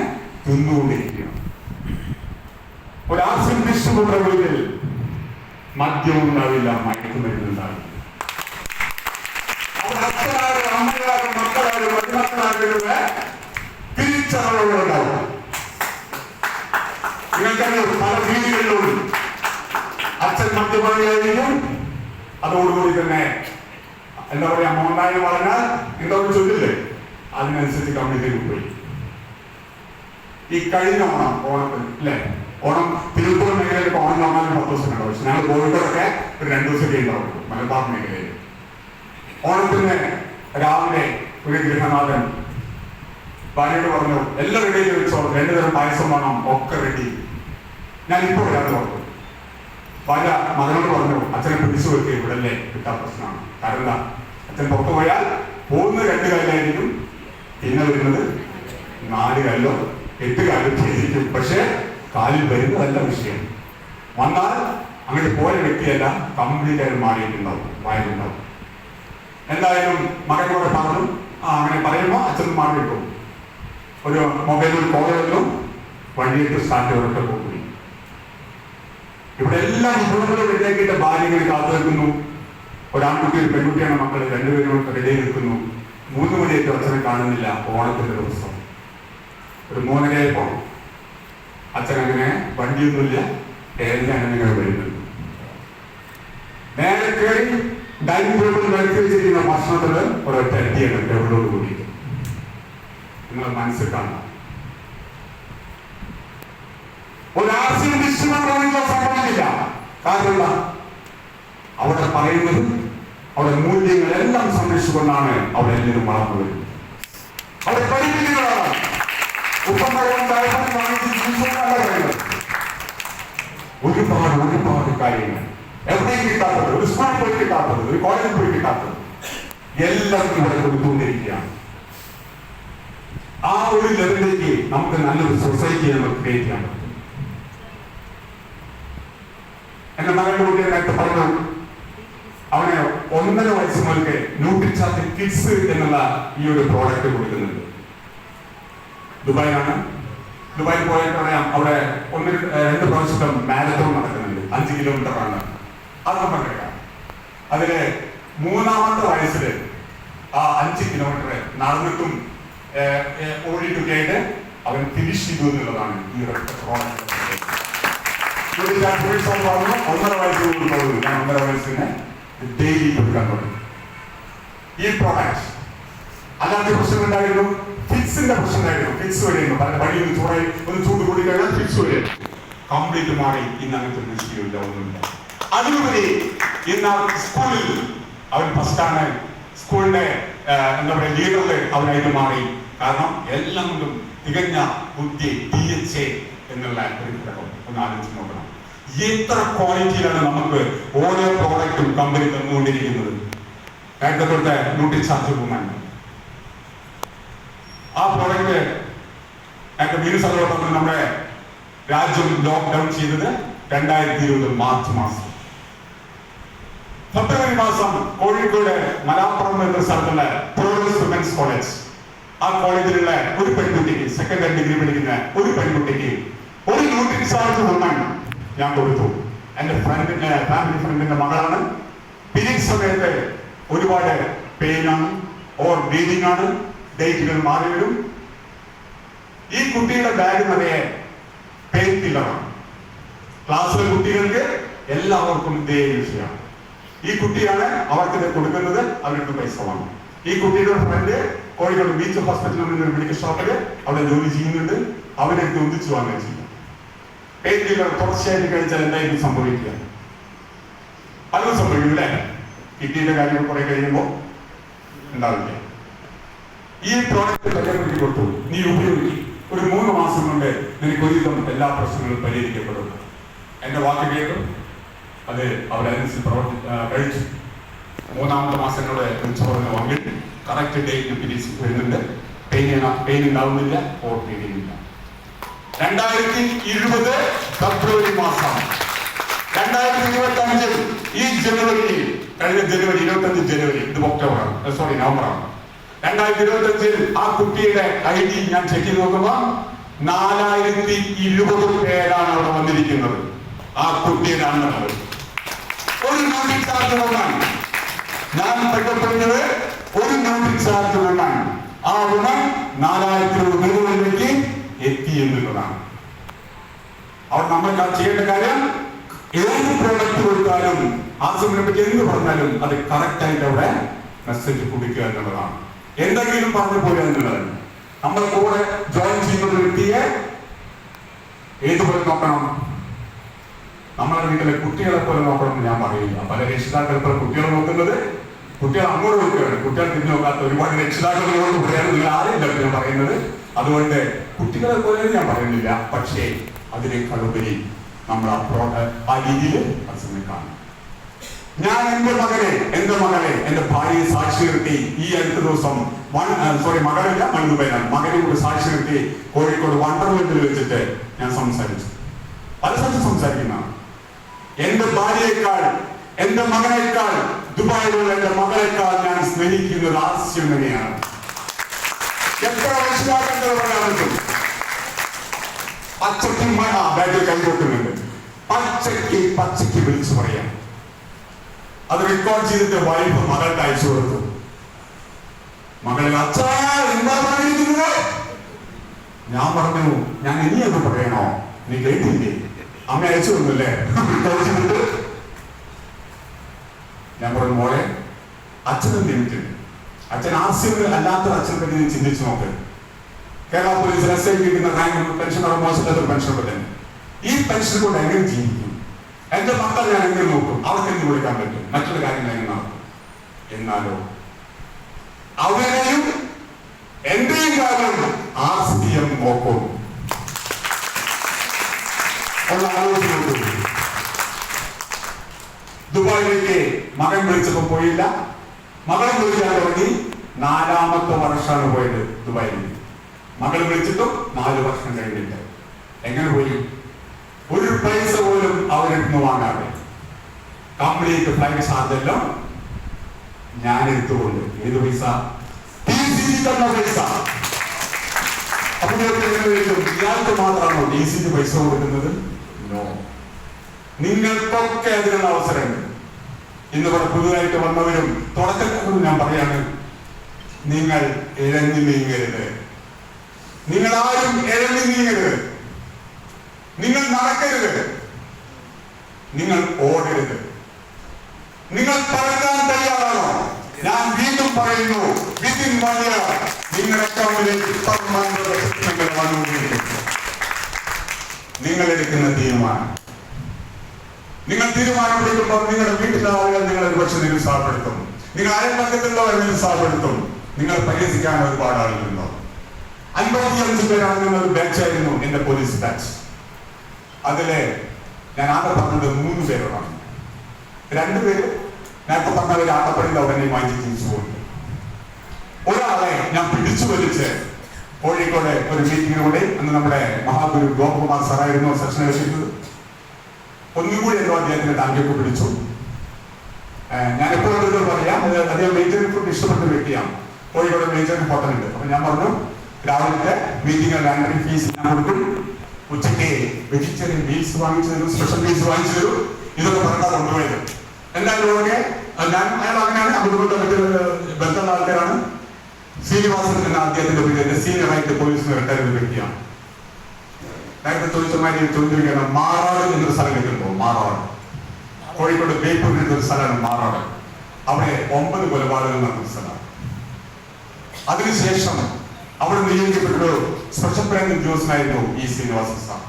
തിന്നുകൊണ്ടിരിക്കുകയാണ്. ഒരു ആസിൻ വിഷുവിന്റെ വീട്ടിൽ മദ്യം ഉണ്ടാവില്ല, മയക്കുമരുന്നുണ്ടാവില്ല. അവിടെ അച്ഛനാരും അമ്മയാരും മക്കളാരും മരുമക്കളാരുടെ തിരിച്ചറിവുകളുണ്ടാവും. നിങ്ങൾക്കറിയോ, പല വീടുകളിലും അച്ഛൻ മദ്യപാനിയായിരിക്കും. അതോടുകൂടി തന്നെ എന്താ പറയാ, മോണ്ടായി പറഞ്ഞാൽ എന്താ ചൊല്ലില്ലേ, അതിനനുസരിച്ച് കമ്മ്യൂണിറ്റിയിൽ പോയി. ഈ കഴിഞ്ഞ ഓണത്തിന് അല്ലെ, ഓണം തിരുവനന്തപുരം മേഖലയിൽ ഓണം കാണാനും 10 ദിവസം ഉണ്ടാവും. പക്ഷെ ഞങ്ങൾ കോഴിക്കോടൊക്കെ ഒരു 2 ദിവസമൊക്കെ ഉണ്ടാവും മലബാർ മേഖലയിൽ. ഓണത്തിന് രാവിലെ ഒരു ഗൃഹനാഥൻ ഭാര്യയോട് പറഞ്ഞു, എല്ലാം റെഡി ചെയ്ത് വെച്ചോ, 2 തരം പായസം വേണം, ഒക്കെ റെഡി. ഞാൻ ഇപ്പോൾ വരാമെന്ന് പറഞ്ഞു. ഭാര്യ മകനോട് പറഞ്ഞു, അച്ഛനെ പിടിച്ചു വെക്കുക, ഇവിടെ അല്ലേ കിട്ടാൻ പ്രശ്നമാണ്. കാരണം എന്താ, അച്ഛൻ പുറത്തു പോയാൽ പോകുന്നത് 2 കാലിലായിരിക്കും, പിന്നെ വരുന്നത് 4 കാലിലോ 8 കാലിലോ ചെയ്തിരിക്കും. പക്ഷെ കാലിൽ വരുന്നതല്ല വിഷയം. വന്നാൽ അങ്ങോട്ട് പോയ വ്യക്തിയല്ല, കംപ്ലീറ്റ് ആയിട്ട് മാറിയിട്ടുണ്ടാവും, വായിട്ടുണ്ടാവും. എന്തായാലും മകനോട് പറഞ്ഞു, അങ്ങനെ പറയുമ്പോൾ അച്ഛൻ മാറിയിട്ടു. ഒരു മൊബൈലിൽ കോൾ വന്നു, വണ്ടിയിട്ട് സ്റ്റാർട്ട് ചെയ്തിട്ട് പോയി. ഇവിടെ എല്ലാം വിഭവങ്ങളും റെഡിയാക്കിയിട്ട് ഭാര്യകൾ കാത്തു നിൽക്കുന്നു. ഒരാൺകുട്ടി ഒരു പെൺകുട്ടിയാണ് മക്കൾ, 2 പേരും റെഡി നിൽക്കുന്നു. 3 മണിയായിട്ട് അച്ഛനെ കാണുന്നില്ല. ഓണത്തിന്റെ ദിവസം ഒരു 3:30 അച്ഛൻ അങ്ങനെ വണ്ടിയൊന്നുമില്ല, എല്ലാം അങ്ങനെ വരുന്നത്. നേരെ കയറി ഡൈനിങ് ടേബിളിൽ വരുത്തി വെച്ചിരിക്കുന്ന ഭക്ഷണത്തിന് ഒരൊറ്റ അടിയാണ് ടേബിളോട് കൂടിയിട്ട്. നിങ്ങൾ മനസ്സിൽ കാണാം, ഒരാശയം വിശ്വസിക്കാൻ സംഭവിക്കില്ല. കാരണം എന്താ, അവിടെ പറയുന്നത്, അവിടെ മൂല്യങ്ങളെല്ലാം സംരക്ഷിച്ചുകൊണ്ടാണ് അവിടെ എല്ലാവരും വളർന്നു വരുന്നത്. അവിടെ പഠിപ്പിക്കുന്നതാണ് ഒരുപാട് കാര്യങ്ങൾ എവിടെയും കിട്ടാത്തത്, ഒരു സ്കൂളിൽ പോയി കിട്ടാത്തത്, ഒരു കോളേജിൽ പോയി കിട്ടാത്തത് എല്ലാം ഇവിടെ കൊടുത്തുകൊണ്ടിരിക്കുകയാണ്. ആ ഒരു ലെവലിലേക്ക് നമുക്ക് നല്ലൊരു സൊസൈറ്റിയെ നമുക്ക് ക്രിയേറ്റ് ചെയ്യാൻ പറ്റും. എന്റെ മകളുടെ കുട്ടിയെ നേരത്തെ പറഞ്ഞു, അവന് 1.5 വയസ്സ് മുതൽക്ക് ന്യൂട്രിചാർജ് കിഡ്സ് എന്നുള്ള ഈ ഒരു പ്രോഡക്റ്റ് കൊടുക്കുന്നുണ്ട്. ദുബായിലാണ്. ദുബായിൽ പോയിട്ട് പറയാം, അവിടെ 1-2 പ്രാവശ്യം മാരത്തോൺ നടക്കുന്നുണ്ട്. 5 കിലോമീറ്റർ ആണ്. അത് നമ്മൾ കേൾക്കാം. അതില് 3ാമത്തെ വയസ്സിൽ ആ 5 കിലോമീറ്റർ നടന്നിട്ടും ഓടിയിട്ടൊക്കെ ആയിട്ട് അവൻ ഫിനിഷ് ചെയ്തു എന്നുള്ളതാണ് ഈ ഒരു പ്രോഡക്റ്റ്. 1.5 വയസ്സ് പോകുന്നു. ഞാൻ 1.5 വയസ്സിന് ഡെയിലി കൊടുക്കാൻ തുടങ്ങി ഈ പ്രോഡക്റ്റ്. അല്ലാത്ത പ്രശ്നമുണ്ടായിരുന്നു, ഫിക്സിന്റെ പ്രശ്നമായിരുന്നു. ഫിക്സ് വരെയുന്നു, പല വഴി ഒന്ന് ചൂട് കൂടി കഴിഞ്ഞാൽ ഫിക്സ് വരെ കംപ്ലീറ്റ് മാറി. ഇന്ന് അങ്ങനത്തെ ദൃഷ്ടിയില്ല, ഒന്നുമില്ല. അതിനുപരി ഇന്ന് സ്കൂളിൽ അവൻ ഫസ്റ്റാണ്. സ്കൂളിന്റെ എന്താ പറയുക, ലീഡറിൽ അവനായിട്ട് മാറി. കാരണം എല്ലാം കൊണ്ടും തികഞ്ഞ ബുദ്ധി, DHA എന്നുള്ള ഒരു ഘടകം ഒന്ന് ആലോചിച്ച് നോക്കണം. എത്ര ക്വാളിറ്റിയിലാണ് നമുക്ക് ഓരോ പ്രോഡക്റ്റും കമ്പനി തന്നുകൊണ്ടിരിക്കുന്നത്. നേരത്തെ തൊട്ട് ന്യൂട്രിചാർജ് വുമൻ ആ പ്രോഡക്റ്റ് നേരത്തെ വീരസലോട്ടം നമ്മുടെ രാജ്യം ലോക്ക്ഡൌൺ ചെയ്തത് 2020 മാർച്ച് മാസം. ഫെബ്രുവരി മാസം കോഴിക്കോട് മലാപ്പുറം എന്ന സ്ഥലത്തുള്ള പ്രോഗ്രസ് വിമൻസ് കോളേജ്, ആ കോളേജിലുള്ള ഒരു പെൺകുട്ടിക്ക്, 2nd ഡിഗ്രി പഠിക്കുന്ന ഒരു പെൺകുട്ടിക്ക് ഒരു ന്യൂട്രിചാർജ് വുമൻ ഞാൻ കൊടുത്തു. എന്റെ ഫ്രണ്ടിന്റെ ഫാമിലി ഫ്രണ്ടിന്റെ മകളാണ്. പീരീഡ് സമയത്ത് ഒരുപാട് പെയിനാണ്, ഓർ ബ്ലീഡിംഗ് ആണ്, ഡേറ്റുകൾ മാറി വരും. ഈ കുട്ടിയുടെ ബാഗ് നിറയെ പെയിൻ കില്ലറാണ്. ക്ലാസ്സിലെ കുട്ടികൾക്ക് എല്ലാവർക്കും ഇതേ വിഷയമാണ്. ഈ കുട്ടിയാണ് അവർക്ക് കൊടുക്കുന്നത്, അവർക്ക് പൈസ വാങ്ങും. ഈ കുട്ടിയുടെ ഫ്രണ്ട് കോഴിക്കോട് ബീച്ച് ഹോസ്പിറ്റലിൽ നിന്ന് മെഡിക്കൽ ഷോപ്പിൽ അവിടെ ജോലി ചെയ്യുന്നുണ്ട്. അവരെടുത്ത് ഒന്നിച്ചു വാങ്ങുക ചെയ്യും. പെയിൻ കില്ലർ തുടർച്ചയായിട്ട് കഴിച്ചാൽ എന്തായിരിക്കും സംഭവിക്കുക? പലതും സംഭവിക്കും അല്ലേ? കിഡ്നിയുടെ കാര്യങ്ങൾ കുറെ കഴിയുമ്പോൾ ഉണ്ടാവില്ല. ഈ പ്രോഡക്റ്റ് കല്യാണം കൊടുത്തു, നീ ഉപയോഗിക്കും. ഒരു 3 മാസം കൊണ്ട് നിനക്ക് ഒരുവിധം എല്ലാ പ്രശ്നങ്ങളും പരിഹരിക്കപ്പെടും. എന്റെ വാക്ക് കേട്ടു, അത് അവരനുസരിച്ച് കഴിച്ചു. 3ാമത്തെ മാസം എന്നോട് വിളിച്ചു വാങ്ങി കറക്റ്റ് ഡേറ്റ് പിരിച്ച് വരുന്നുണ്ട്. പെയിൻ ഉണ്ടാവുന്നില്ല, ഓർ പെയിനില്ല. 2020 ഫെബ്രുവരി മാസം, 2025 ഈ ജനുവരിയിൽ, കഴിഞ്ഞ ജനുവരി 25 ജനുവരി, ഇത് ഒക്ടോബറാണ്, സോറി നവംബറാണ്. 2025 ആ കുട്ടിയുടെ ID ഞാൻ ചെക്ക് ചെയ്ത് നോക്കുമ്പോൾ 4020 പേരാണ് അവിടെ വന്നിരിക്കുന്നത്. ആ കുട്ടിയുടെ അണ്ണങ്ങൾ ഒരു നോട്ടിക് ചാർജ് കൊണ്ടാണ് ഞാൻ പെട്ടപ്പെടുന്നത്. ഒരു നോട്ടിക് ചാർജ് കൊണ്ടാണ് ആ വുമൺ 4000 എത്തി എന്നുള്ളതാണ്. അവർ നമ്മൾ ചെയ്യേണ്ട കാര്യം, ഏത് പ്രോഡക്റ്റ് കൊടുത്താലും ആ സമയം പറ്റി എന്ത് പറഞ്ഞാലും അത് കറക്റ്റ് ആയിട്ട് അവിടെ മെസ്സേജ് കൊടുക്കുക എന്നുള്ളതാണ്. എന്തെങ്കിലും പറഞ്ഞു പോവുക എന്നുള്ളതാണ്. നമ്മുടെ കൂടെ ജോയിൻ ചെയ്യുന്ന ഒരു വ്യക്തിയെ ഏതുപോലെ നോക്കണം? നമ്മളെ വീട്ടിലെ കുട്ടികളെ പോലെ നോക്കണം എന്ന് ഞാൻ പറയില്ല. പല രക്ഷിതാക്കളെ പോലെ കുട്ടികളെ നോക്കുന്നത്, കുട്ടികൾ അങ്ങോട്ട് നോക്കുകയാണ്. കുട്ടികൾ തിരിഞ്ഞു നോക്കാത്ത ഒരുപാട് രക്ഷിതാക്കളോട് കൂടെയാണ് നിങ്ങൾ ആരെയും ഞാൻ പറയുന്നത്. അതുകൊണ്ട് കുട്ടികളെ പോലെ ഞാൻ പറയുന്നില്ല. പക്ഷേ അതിനേക്കാൾ ഉപരി നമ്മൾ ആ രീതിയിൽ അത് കാണും. ഞാൻ എന്റെ മകളെ എന്റെ ഭാര്യയെ സാക്ഷി നിർത്തി ഈ അടുത്ത ദിവസം മകളില്ല മണ്ണുപേരാണ് മകനെ കൂടി സാക്ഷി നിർത്തി കോഴിക്കോട് വണ്ടർവേൾഡിൽ വെച്ചിട്ട് ഞാൻ സംസാരിച്ചു. പല സ്ഥലത്ത് സംസാരിക്കുന്നതാണ്. എന്റെ ഭാര്യയേക്കാൾ എന്റെ മകനേക്കാൾ ദുബായിലുള്ള എന്റെ മകളേക്കാൾ ഞാൻ സ്നേഹിക്കുന്നത് ആസ്യം തന്നെയാണ്. എത്ര രക്ഷിതാക്കൾ പറയാൻ പറ്റും? പച്ചയ്ക്ക് ബാഗിൽ കൈകൊട്ടുന്നുണ്ട്. പച്ചയ്ക്ക് വിളിച്ചു പറയാം. അത് റെക്കോർഡ് ചെയ്തിട്ട് വൈഫ് മകൾക്ക് അയച്ചു കൊടുത്തു. മകളെ അച്ഛാ എന്താ പറഞ്ഞിരിക്കുന്നത്? ഞാൻ പറഞ്ഞു, ഞാൻ ഇനി അത് പറയണോ? നീ കേട്ടില്ലേ? അമ്മ അയച്ചു തന്നല്ലേ? ഞാൻ പറഞ്ഞു, മോളെ അച്ഛനും ലിമിറ്റുണ്ട്. അച്ഛൻ ആസ്യം അല്ലാത്ത അച്ഛനെ പറ്റി നീ ചിന്തിച്ചു നോക്ക്. കേരള പോലീസിൽ എസ് ഐ കിട്ടുന്ന റാങ്ക് പെൻഷൻ മോശമില്ലാത്തൊരു പെൻഷൻ തന്നെ. ഈ പെൻഷൻ കൊണ്ട് എങ്ങനെ ജീവിക്കും? എന്റെ മക്കൾ ഞാൻ എങ്ങനെ നോക്കും? അവർക്ക് എന്ത് വിളിക്കാൻ പറ്റും? മറ്റുള്ള കാര്യങ്ങൾ എങ്ങനെ നടക്കും? എന്നാലോ അവരെയും എന്റെയും കാര്യം RCM നോക്കും. ദുബായിലേക്ക് മകൻ വിളിച്ചപ്പോ പോയില്ല. മകളെ വിളിക്കാൻ തുടങ്ങി. 4ാമത്തെ വർഷമാണ് പോയത് ദുബായിലേക്ക്. മകൾ വിളിച്ചിട്ടും 4 വർഷം കഴിഞ്ഞിട്ട്. എങ്ങനെ പോയി? ഒരു പൈസ പോലും അവരെടുത്ത് വാങ്ങാതെ കംപ്ലീറ്റ് ഫ്ലൈറ്റ് ചാർജ് എല്ലാം ഞാൻ എടുത്തുകൊണ്ട്. ഏത് പൈസ? തന്ന പൈസ. അപ്പൊ ഇയാൾക്ക് മാത്രമാണോ DC പൈസ കൊടുക്കുന്നത്? നോ. നിങ്ങൾക്കൊക്കെ അതിനുള്ള അവസരമുണ്ട്. ഇന്നിവിടെ പുതുതായിട്ട് വന്നവരും തുടക്കക്കാരും ഞാൻ പറയാണ്, നിങ്ങൾ ഇഴഞ്ഞു നീങ്ങരുത്. നിങ്ങളാരും ഇഴഞ്ഞു നീങ്ങരുത്. നിങ്ങൾ നടക്കരുത്. നിങ്ങൾ ഓടരുത്. നിങ്ങൾ പറക്കാൻ തയ്യാറാണോ? ഞാൻ വീണ്ടും പറയുന്നു, വിത്തിൻ 1 year നിങ്ങളുടെ അക്കൗണ്ടിലേക്ക് നിങ്ങൾ എടുക്കുന്ന തീരുമാനം. നിങ്ങൾ തീരുമാനമെടുക്കുമ്പോൾ നിങ്ങളുടെ വീട്ടിലെ ആളുകൾ നിങ്ങളെ ഒരുപക്ഷെ നിരുത്സാഹപ്പെടുത്തും. നിങ്ങൾ അയൽപക്കത്തുള്ളവർ നിരുത്സാഹപ്പെടുത്തും. നിങ്ങൾ പരിഹസിക്കാൻ ഒരുപാട് ആളുകളുണ്ടാവും. 55 പേരാണ് ഒരു ബാച്ചായിരുന്നു എന്റെ പോലീസ് ബാച്ച്. അതിലെ ഞാൻ ആകെ പറഞ്ഞത് 3 പേരോടാണ്. 2 പേര് നേരത്തെ പറഞ്ഞവർ ആട്ടപ്പടിന്റെ ഉടനെ മാറ്റി തിരിച്ചു പോകുന്നു. ഒരാളെ ഞാൻ പിടിച്ചു വലിച്ച് കോഴിക്കോട് ഒരു മീറ്റിങ്ങിലൂടെ, അന്ന് നമ്മുടെ മഹാഗുരു ഗോപകുമാർ സാറായിരുന്നു സെഷൻ വെച്ചിരുന്നത്. ഒന്നുകൂടി എന്തോ അദ്ദേഹത്തിന്റെ ടാങ്കിയൊക്കെ പിടിച്ചു. ഞാൻ എപ്പോഴും പറയാം, അദ്ദേഹം മേജറിനെ ഫുഡ് ഇഷ്ടപ്പെട്ട വ്യക്തിയാണ്. കോഴിക്കോട് മേജറിന് ഹോട്ടൽ ഉണ്ട്. അപ്പൊ ഞാൻ പറഞ്ഞു, രാവിലത്തെ മീറ്റിംഗ് ലാൻഡറി ഫീസ് ഞാൻ കൊടുക്കും, ഉച്ചയ്ക്ക് വെജിറ്റേറിയൻ മീൽസ് വാങ്ങിച്ചു തരും, സ്പെഷ്യൽ മീൽസ് വാങ്ങിച്ചു തരും. ഇതൊക്കെ പറഞ്ഞാൽ കൊണ്ടുപോയത്. എന്തായാലും ഓക്കെ. ഞാൻ അയാൾ അങ്ങനെയാണ്. അതുകൊണ്ട് ബന്ധമുള്ള ആൾക്കാരാണ്. ശ്രീനിവാസൻ എന്ന അദ്ദേഹത്തിന്റെ പേര് സീനിയറായിട്ട് പോലീസിന് റിട്ടയർ ചെയ്ത വ്യക്തിയാണ്. നേരത്തെ ചോദിച്ചമാരി ചോദിച്ചിരിക്കുന്ന മാറാട് എന്നൊരു സ്ഥലം കേൾക്കുമ്പോൾ, മാറാട് കോഴിക്കോട് ബേപ്പൂരിൽ ഒരു സ്ഥലമാണ് മാറാട്. അവിടെ 9 കൊലപാതകങ്ങൾ നടന്ന സ്ഥലമാണ്. അതിനുശേഷം അവിടെ നിയോഗിക്കപ്പെട്ടൊരു സ്പെഷ്യൽ ബ്രാഞ്ച് ഉദ്യോഗസ്ഥനായിരുന്നു ഈ ശ്രീനിവാസൻ സാർ.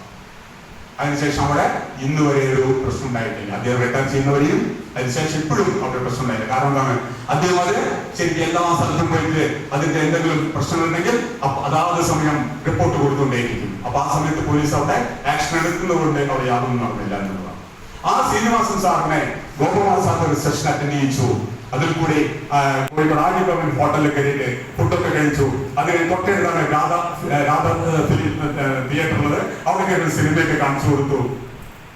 അതിനുശേഷം അവിടെ ഇന്ന് വരെ ഒരു പ്രശ്നം ഉണ്ടായിട്ടില്ല. അദ്ദേഹം റിട്ടയർ ചെയ്യുന്നവരെയും അതിനുശേഷം ഇപ്പോഴും അവിടെ പ്രശ്നം ഉണ്ടായില്ല. കാരണം എന്താണ്? അദ്ദേഹം അത് ശരിക്കും എല്ലാ സ്ഥലത്തും പോയിട്ട് അതിന്റെ എന്തെങ്കിലും പ്രശ്നമുണ്ടെങ്കിൽ അതാത് സമയം റിപ്പോർട്ട് കൊടുത്തുകൊണ്ടേയിരിക്കും. അപ്പൊ ആ സമയത്ത് പോലീസ് അവിടെ ആക്ഷൻ എടുക്കുന്നതുകൊണ്ട് അവിടെ യാതൊന്നും നടന്നില്ല എന്നുള്ളതാണ്. ആ ശ്രീനിവാസൻ സാറിനെ ഗോപകുമാർ സാറിന്റെ ഒരു സെഷൻ അറ്റൻഡ് ചെയ്യിച്ചു. അതിൽ കൂടി കോഴിക്കോട് ആര്യഭവൻ ഹോട്ടലിൽ കയറിയിട്ട് ഫുഡൊക്കെ കഴിച്ചു. അതിന് തൊട്ടടുത്താണ് രാധ ഫിലിം തിയേറ്റർ ഉള്ളത്. അവിടെ കയറി സിനിമയൊക്കെ കാണിച്ചു കൊടുത്തു.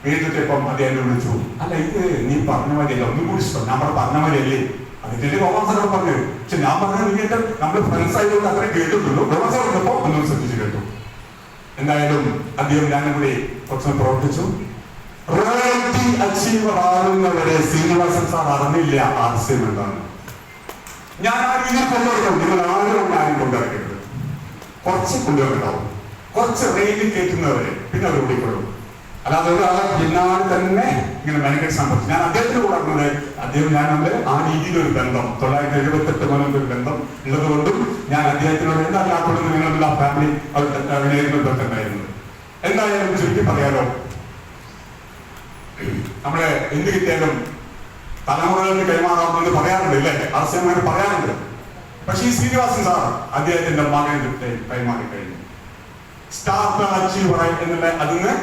വീട്ടിലെത്തിയപ്പം അദ്ദേഹം വിളിച്ചു, അല്ല ഇത് നീ പറഞ്ഞ മതിയല്ല, ഒന്നും കൂടി ഇഷ്ടം. ഞാൻ പറഞ്ഞ മതിയല്ലേ? അതിന്റെ ഗോപാൽ സാർ പറഞ്ഞു. പക്ഷെ ഞാൻ പറഞ്ഞത് നീ എന്റെ നമ്മൾ ഫ്രണ്ട്സ് ആയതുകൊണ്ട് അത്ര കേട്ടിട്ടുള്ളൂ. ഗോപാൽ സാർ വന്നപ്പോ ഒന്നും ശ്രദ്ധിച്ചു കേട്ടു. എന്തായാലും അദ്ദേഹം ഞാനും കൂടി കുറച്ച് പ്രവർത്തിച്ചു. റോയൽറ്റി അച്ചീവർ ആകുന്നവരെ ശ്രീനിവാസൻ സാർ അറിഞ്ഞില്ല ആർസ്യം എന്താണ്. ഞാൻ ആ രീതിയിൽ കൊണ്ടുവരണം. നിങ്ങൾ ആരും കൊണ്ടിറക്കരുത്. കുറച്ച് കൊണ്ടുവരണ്ടാവും. കുറച്ച് റെയിലിൽ കയറ്റുന്നവരെ പിന്നെ അവർ ഓടിക്കൊള്ളും. അല്ലാതെ ഒരാളെ പിന്നാലെ തന്നെ ഇങ്ങനെ മെനക്കെട്ട് സംഭവിച്ചു. ഞാൻ അദ്ദേഹത്തിന് കൂടെ അദ്ദേഹം ഞാൻ ആ രീതിയിലൊരു ബന്ധം 978 മുതൽ ഒരു ബന്ധം ഉള്ളത് കൊണ്ടും ഞാൻ അദ്ദേഹത്തിനോട് എന്നല്ലാത്തോടും നിങ്ങളെല്ലാ ഫാമിലി വിനയങ്ങൾ ബന്ധമുണ്ടായിരുന്നത്. എന്തായാലും ചുരുക്കി പറയാലോ, നമ്മളെ എന്ത് കിട്ടിയാലും തലമുറകൾക്ക് കൈമാറാമെന്ന് പറയാറുണ്ട് അല്ലേ, ആർസ്യമാർ പറയാറുണ്ട്. പക്ഷേ ഈ ശ്രീനിവാസൻ സാർ അദ്ദേഹത്തിന്റെ മകൻ കൈമാറി കഴിഞ്ഞു. സ്റ്റാർ അച്ചീവർ എന്നുള്ള അതിന്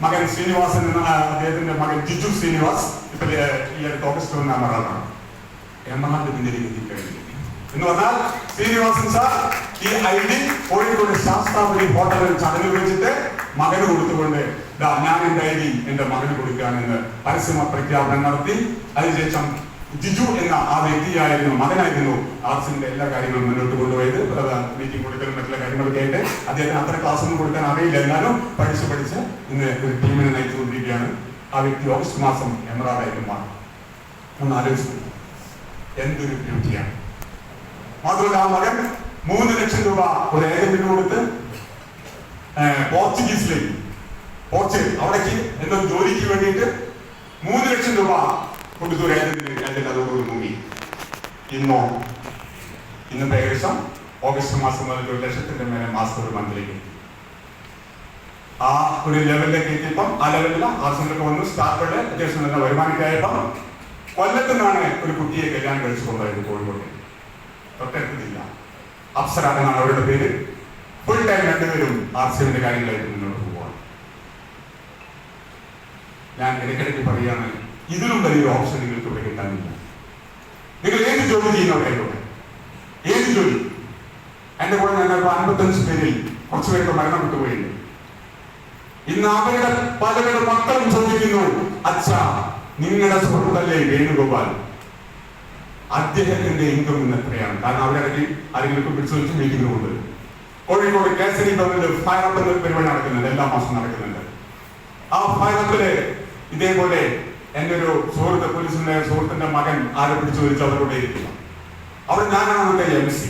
മകൻ ശ്രീനിവാസൻ എന്ന അദ്ദേഹത്തിന്റെ മകൻ ജിജു ശ്രീനിവാസ് ഇപ്പൊ ഈ അടുത്ത ഓഗസ്റ്റ് 1 എമറാൾഡാണ്. എമറാൾഡ് പിന്നിലേക്ക് എത്തിക്കഴിഞ്ഞു എന്ന് പറഞ്ഞാൽ ശ്രീനിവാസൻ സാർ ഈ ഐഡി കോഴിക്കോട് ശാസ്താപുരി ഹോട്ടലിൽ ചടങ്ങ് വെച്ചിട്ട് മകന് കൊടുത്തുകൊണ്ട് ഞാൻ എന്റെ ഐഡി എന്റെ മകന് കൊടുക്കുകയാണെന്ന് പരസ്യമ പ്രഖ്യാപനം നടത്തി. അതിനുശേഷം ജിജു എന്ന ആ വ്യക്തിയായിരുന്നു, മകനായിരുന്നു ആർട്സിന്റെ എല്ലാ കാര്യങ്ങളും മുന്നോട്ട് കൊണ്ടുപോയത്. മീറ്റിംഗ് കൊടുക്കലും മറ്റുള്ള കാര്യങ്ങളൊക്കെ ആയിട്ട് അദ്ദേഹത്തിന് അത്ര ക്ലാസ് ഒന്നും കൊടുക്കാൻ അറിയില്ല. എന്നാലും പഠിച്ച് ഇന്ന് ഒരു ടീമിനെ നയിച്ചുകൊണ്ടിരിക്കുകയാണ്. ആ വ്യക്തി ഓഗസ്റ്റ് മാസം എമറാൾഡായിട്ട് മാറും. ഒന്ന് ആലോചിച്ചു, എന്തൊരു ബ്യൂട്ടിയാണ്. മാത്രമല്ല ആ മകൻ 3 ലക്ഷം രൂപ ഒരു ഏജന്റിന് കൊടുത്ത് പോർച്ചുഗൽ അവിടേക്ക് എന്തോ ജോലിക്ക് വേണ്ടിയിട്ട് 3 ലക്ഷം രൂപ കൊടുത്തു ഒരു ഏജന്റ് അതോടുകൂടി മുങ്ങി. ഇന്ന് ഏകദേശം ഓഗസ്റ്റ് മാസം മുതൽ 1 ലക്ഷത്തിന്റെ മേലെ മാസം ഒരു മന്തിലേക്ക് എത്തി. ആ ഒരു ലെവലിലേക്ക് എത്തിയപ്പം ആ ലെവലിൽ ആർട്സിലൊക്കെ വന്നു. സ്റ്റാഫുകളുടെ അത്യാവശ്യം നല്ല വരുമാനക്കായപ്പം കൊല്ലത്തു നിന്നാണ് ഒരു കുട്ടിയെ കല്യാണം കഴിച്ചു കൊണ്ടുപോയത് കോഴിക്കോട്. തൊട്ടടുത്തില്ല, അപ്സര എന്നാണ് അവരുടെ പേര്. ഫുൾ ടൈം രണ്ടുപേരും ആർട്സിന്റെ കാര്യങ്ങളായിട്ട് മുന്നോട്ട് പോവാണ്. ഞാൻ ഇടയ്ക്കിടയ്ക്ക് പറയുകയാണ്, ഇതിലും വലിയൊരു ഓപ്ഷൻ നിങ്ങൾക്ക് ഇവിടെ കിട്ടാനില്ല. നിങ്ങൾ ഏത് ജോലി ചെയ്യുന്നവരായിക്കോട്ടെ, ഏത് ജോലി. എന്റെ കൂടെ ഞങ്ങൾ 55 പേരിൽ കുറച്ചു പേർക്ക് മരണം വിട്ടുപോയിട്ടുണ്ട്. ഇന്ന് അവരുടെ പലരുടെ മക്കളും ചോദിക്കുന്നു, അച്ഛാ നിങ്ങളുടെ സുഹൃത്തല്ലേ വേണുഗോപാൽ, അദ്ദേഹത്തിന്റെ ഇൻകം ഇന്ന് എത്രയാണ്? കാരണം അവരിടയ്ക്ക് ആരെങ്കിലും പിടിച്ചു വെച്ച് മീറ്റിംഗ് കൊണ്ട് കോഴിക്കോട് കേസരി ഭവനിൽ ഫയർ അപ്പ് പരിപാടി നടക്കുന്നുണ്ട്, എല്ലാ മാസം നടക്കുന്നുണ്ട്. ആ ഫയർ അപ്പില് ഇതേപോലെ എന്റെ ഒരു സുഹൃത്ത്, പോലീസിന്റെ സുഹൃത്തിന്റെ മകൻ ആരെ പിടിച്ചു വലിച്ച് അവരോട് ഇരിക്കുക. അവിടെ ഞാനാണ് അവരുടെ MC.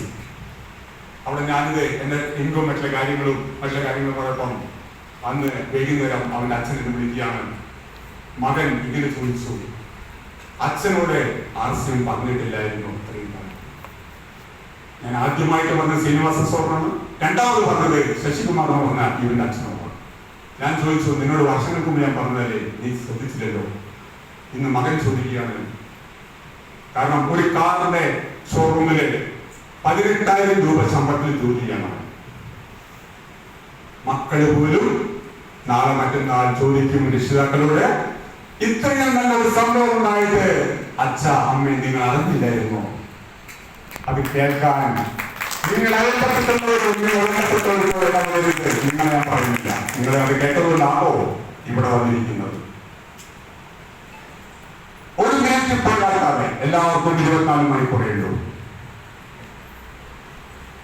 അവിടെ ഞാനിത് എന്റെ ഇൻകം മറ്റുള്ള കാര്യങ്ങളും പറയപ്പം അന്ന് വൈകുന്നേരം അവന്റെ അച്ഛനെ വിളിക്കുകയാണ്. മകൻ ഇങ്ങനെ ചോദിച്ചു, അച്ഛനോട് ആർസ്യം പറഞ്ഞിട്ടില്ലായിരുന്നു അത്രയും കാലം. ഞാൻ ആദ്യമായിട്ട് പറഞ്ഞ ശ്രീനിവാസ സാറാണ്, രണ്ടാമത് പറഞ്ഞത് ശശികുമാർ എന്ന് പറഞ്ഞ ഇവന്റെ അച്ഛനോടാണ്. ഞാൻ ചോദിച്ചു, നിന്നോട് വർഷങ്ങൾക്ക് മുമ്പ് ഞാൻ പറഞ്ഞതല്ലേ, നീ ശ്രദ്ധിച്ചില്ലല്ലോ? ഇന്ന് മകൻ ചോദിക്കുകയാണ്. കാരണം ഒരു കാറിന്റെ ഷോറൂമില് 18,000 രൂപ ശമ്പളത്തിൽ ജോലി ചെയ്യണം. മക്കള് പോലും നാളെ മറ്റന്നാൾ ചോദിക്കും രക്ഷിതാക്കളോട്, ഇത്രയും നല്ലൊരു സംഭവം ഉണ്ടായിട്ട് അച്ഛ അമ്മ നിങ്ങൾ അറിഞ്ഞില്ലായിരുന്നോ? അത് കേൾക്കാൻ നിങ്ങൾ അയൽപ്പെട്ടവരോട് നിങ്ങളെ ഞാൻ പറഞ്ഞില്ല. നിങ്ങളെ അത് കേട്ടതുകൊണ്ടാണോ ഇവിടെ വന്നിരിക്കുന്നത്? ഒരു മിനിറ്റ് പോരാട്ടാതെ എല്ലാവർക്കും 24 മണിക്കൂറേ ഉള്ളൂ.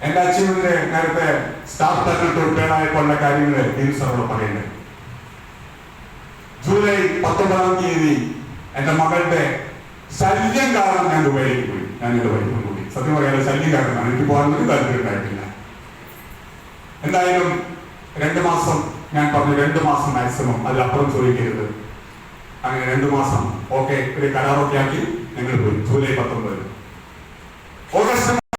എന്റെ അച്ഛൻ്റെ നേരത്തെ സ്റ്റാഫ് തന്നിട്ട് റിട്ടയർഡായപ്പോഴുള്ള കാര്യങ്ങൾ സാറോട് പറയുന്നത്. ജൂലൈ 19-ാം തീയതി എന്റെ മകളുടെ ശല്യം കാരണം ഞാൻ ദുബൈയിലേക്ക് പോയി. ഞാൻ എന്റെ വൈഫും കൂടി. സത്യം പറയാതെ ശല്യം കാരണമാണ്, എനിക്ക് പോകാനൊന്നും താല്പര്യം ഉണ്ടായിട്ടില്ല. എന്തായാലും 2 മാസം ഞാൻ പറഞ്ഞു, 2 മാസം മാക്സിമം, അതിലപ്പുറം ചോദിക്കരുത്. അങ്ങനെ 2 മാസം ഓക്കെ ഒരു കരാറൊക്കെ ആക്കി ഞങ്ങൾ പോയി. July 19 August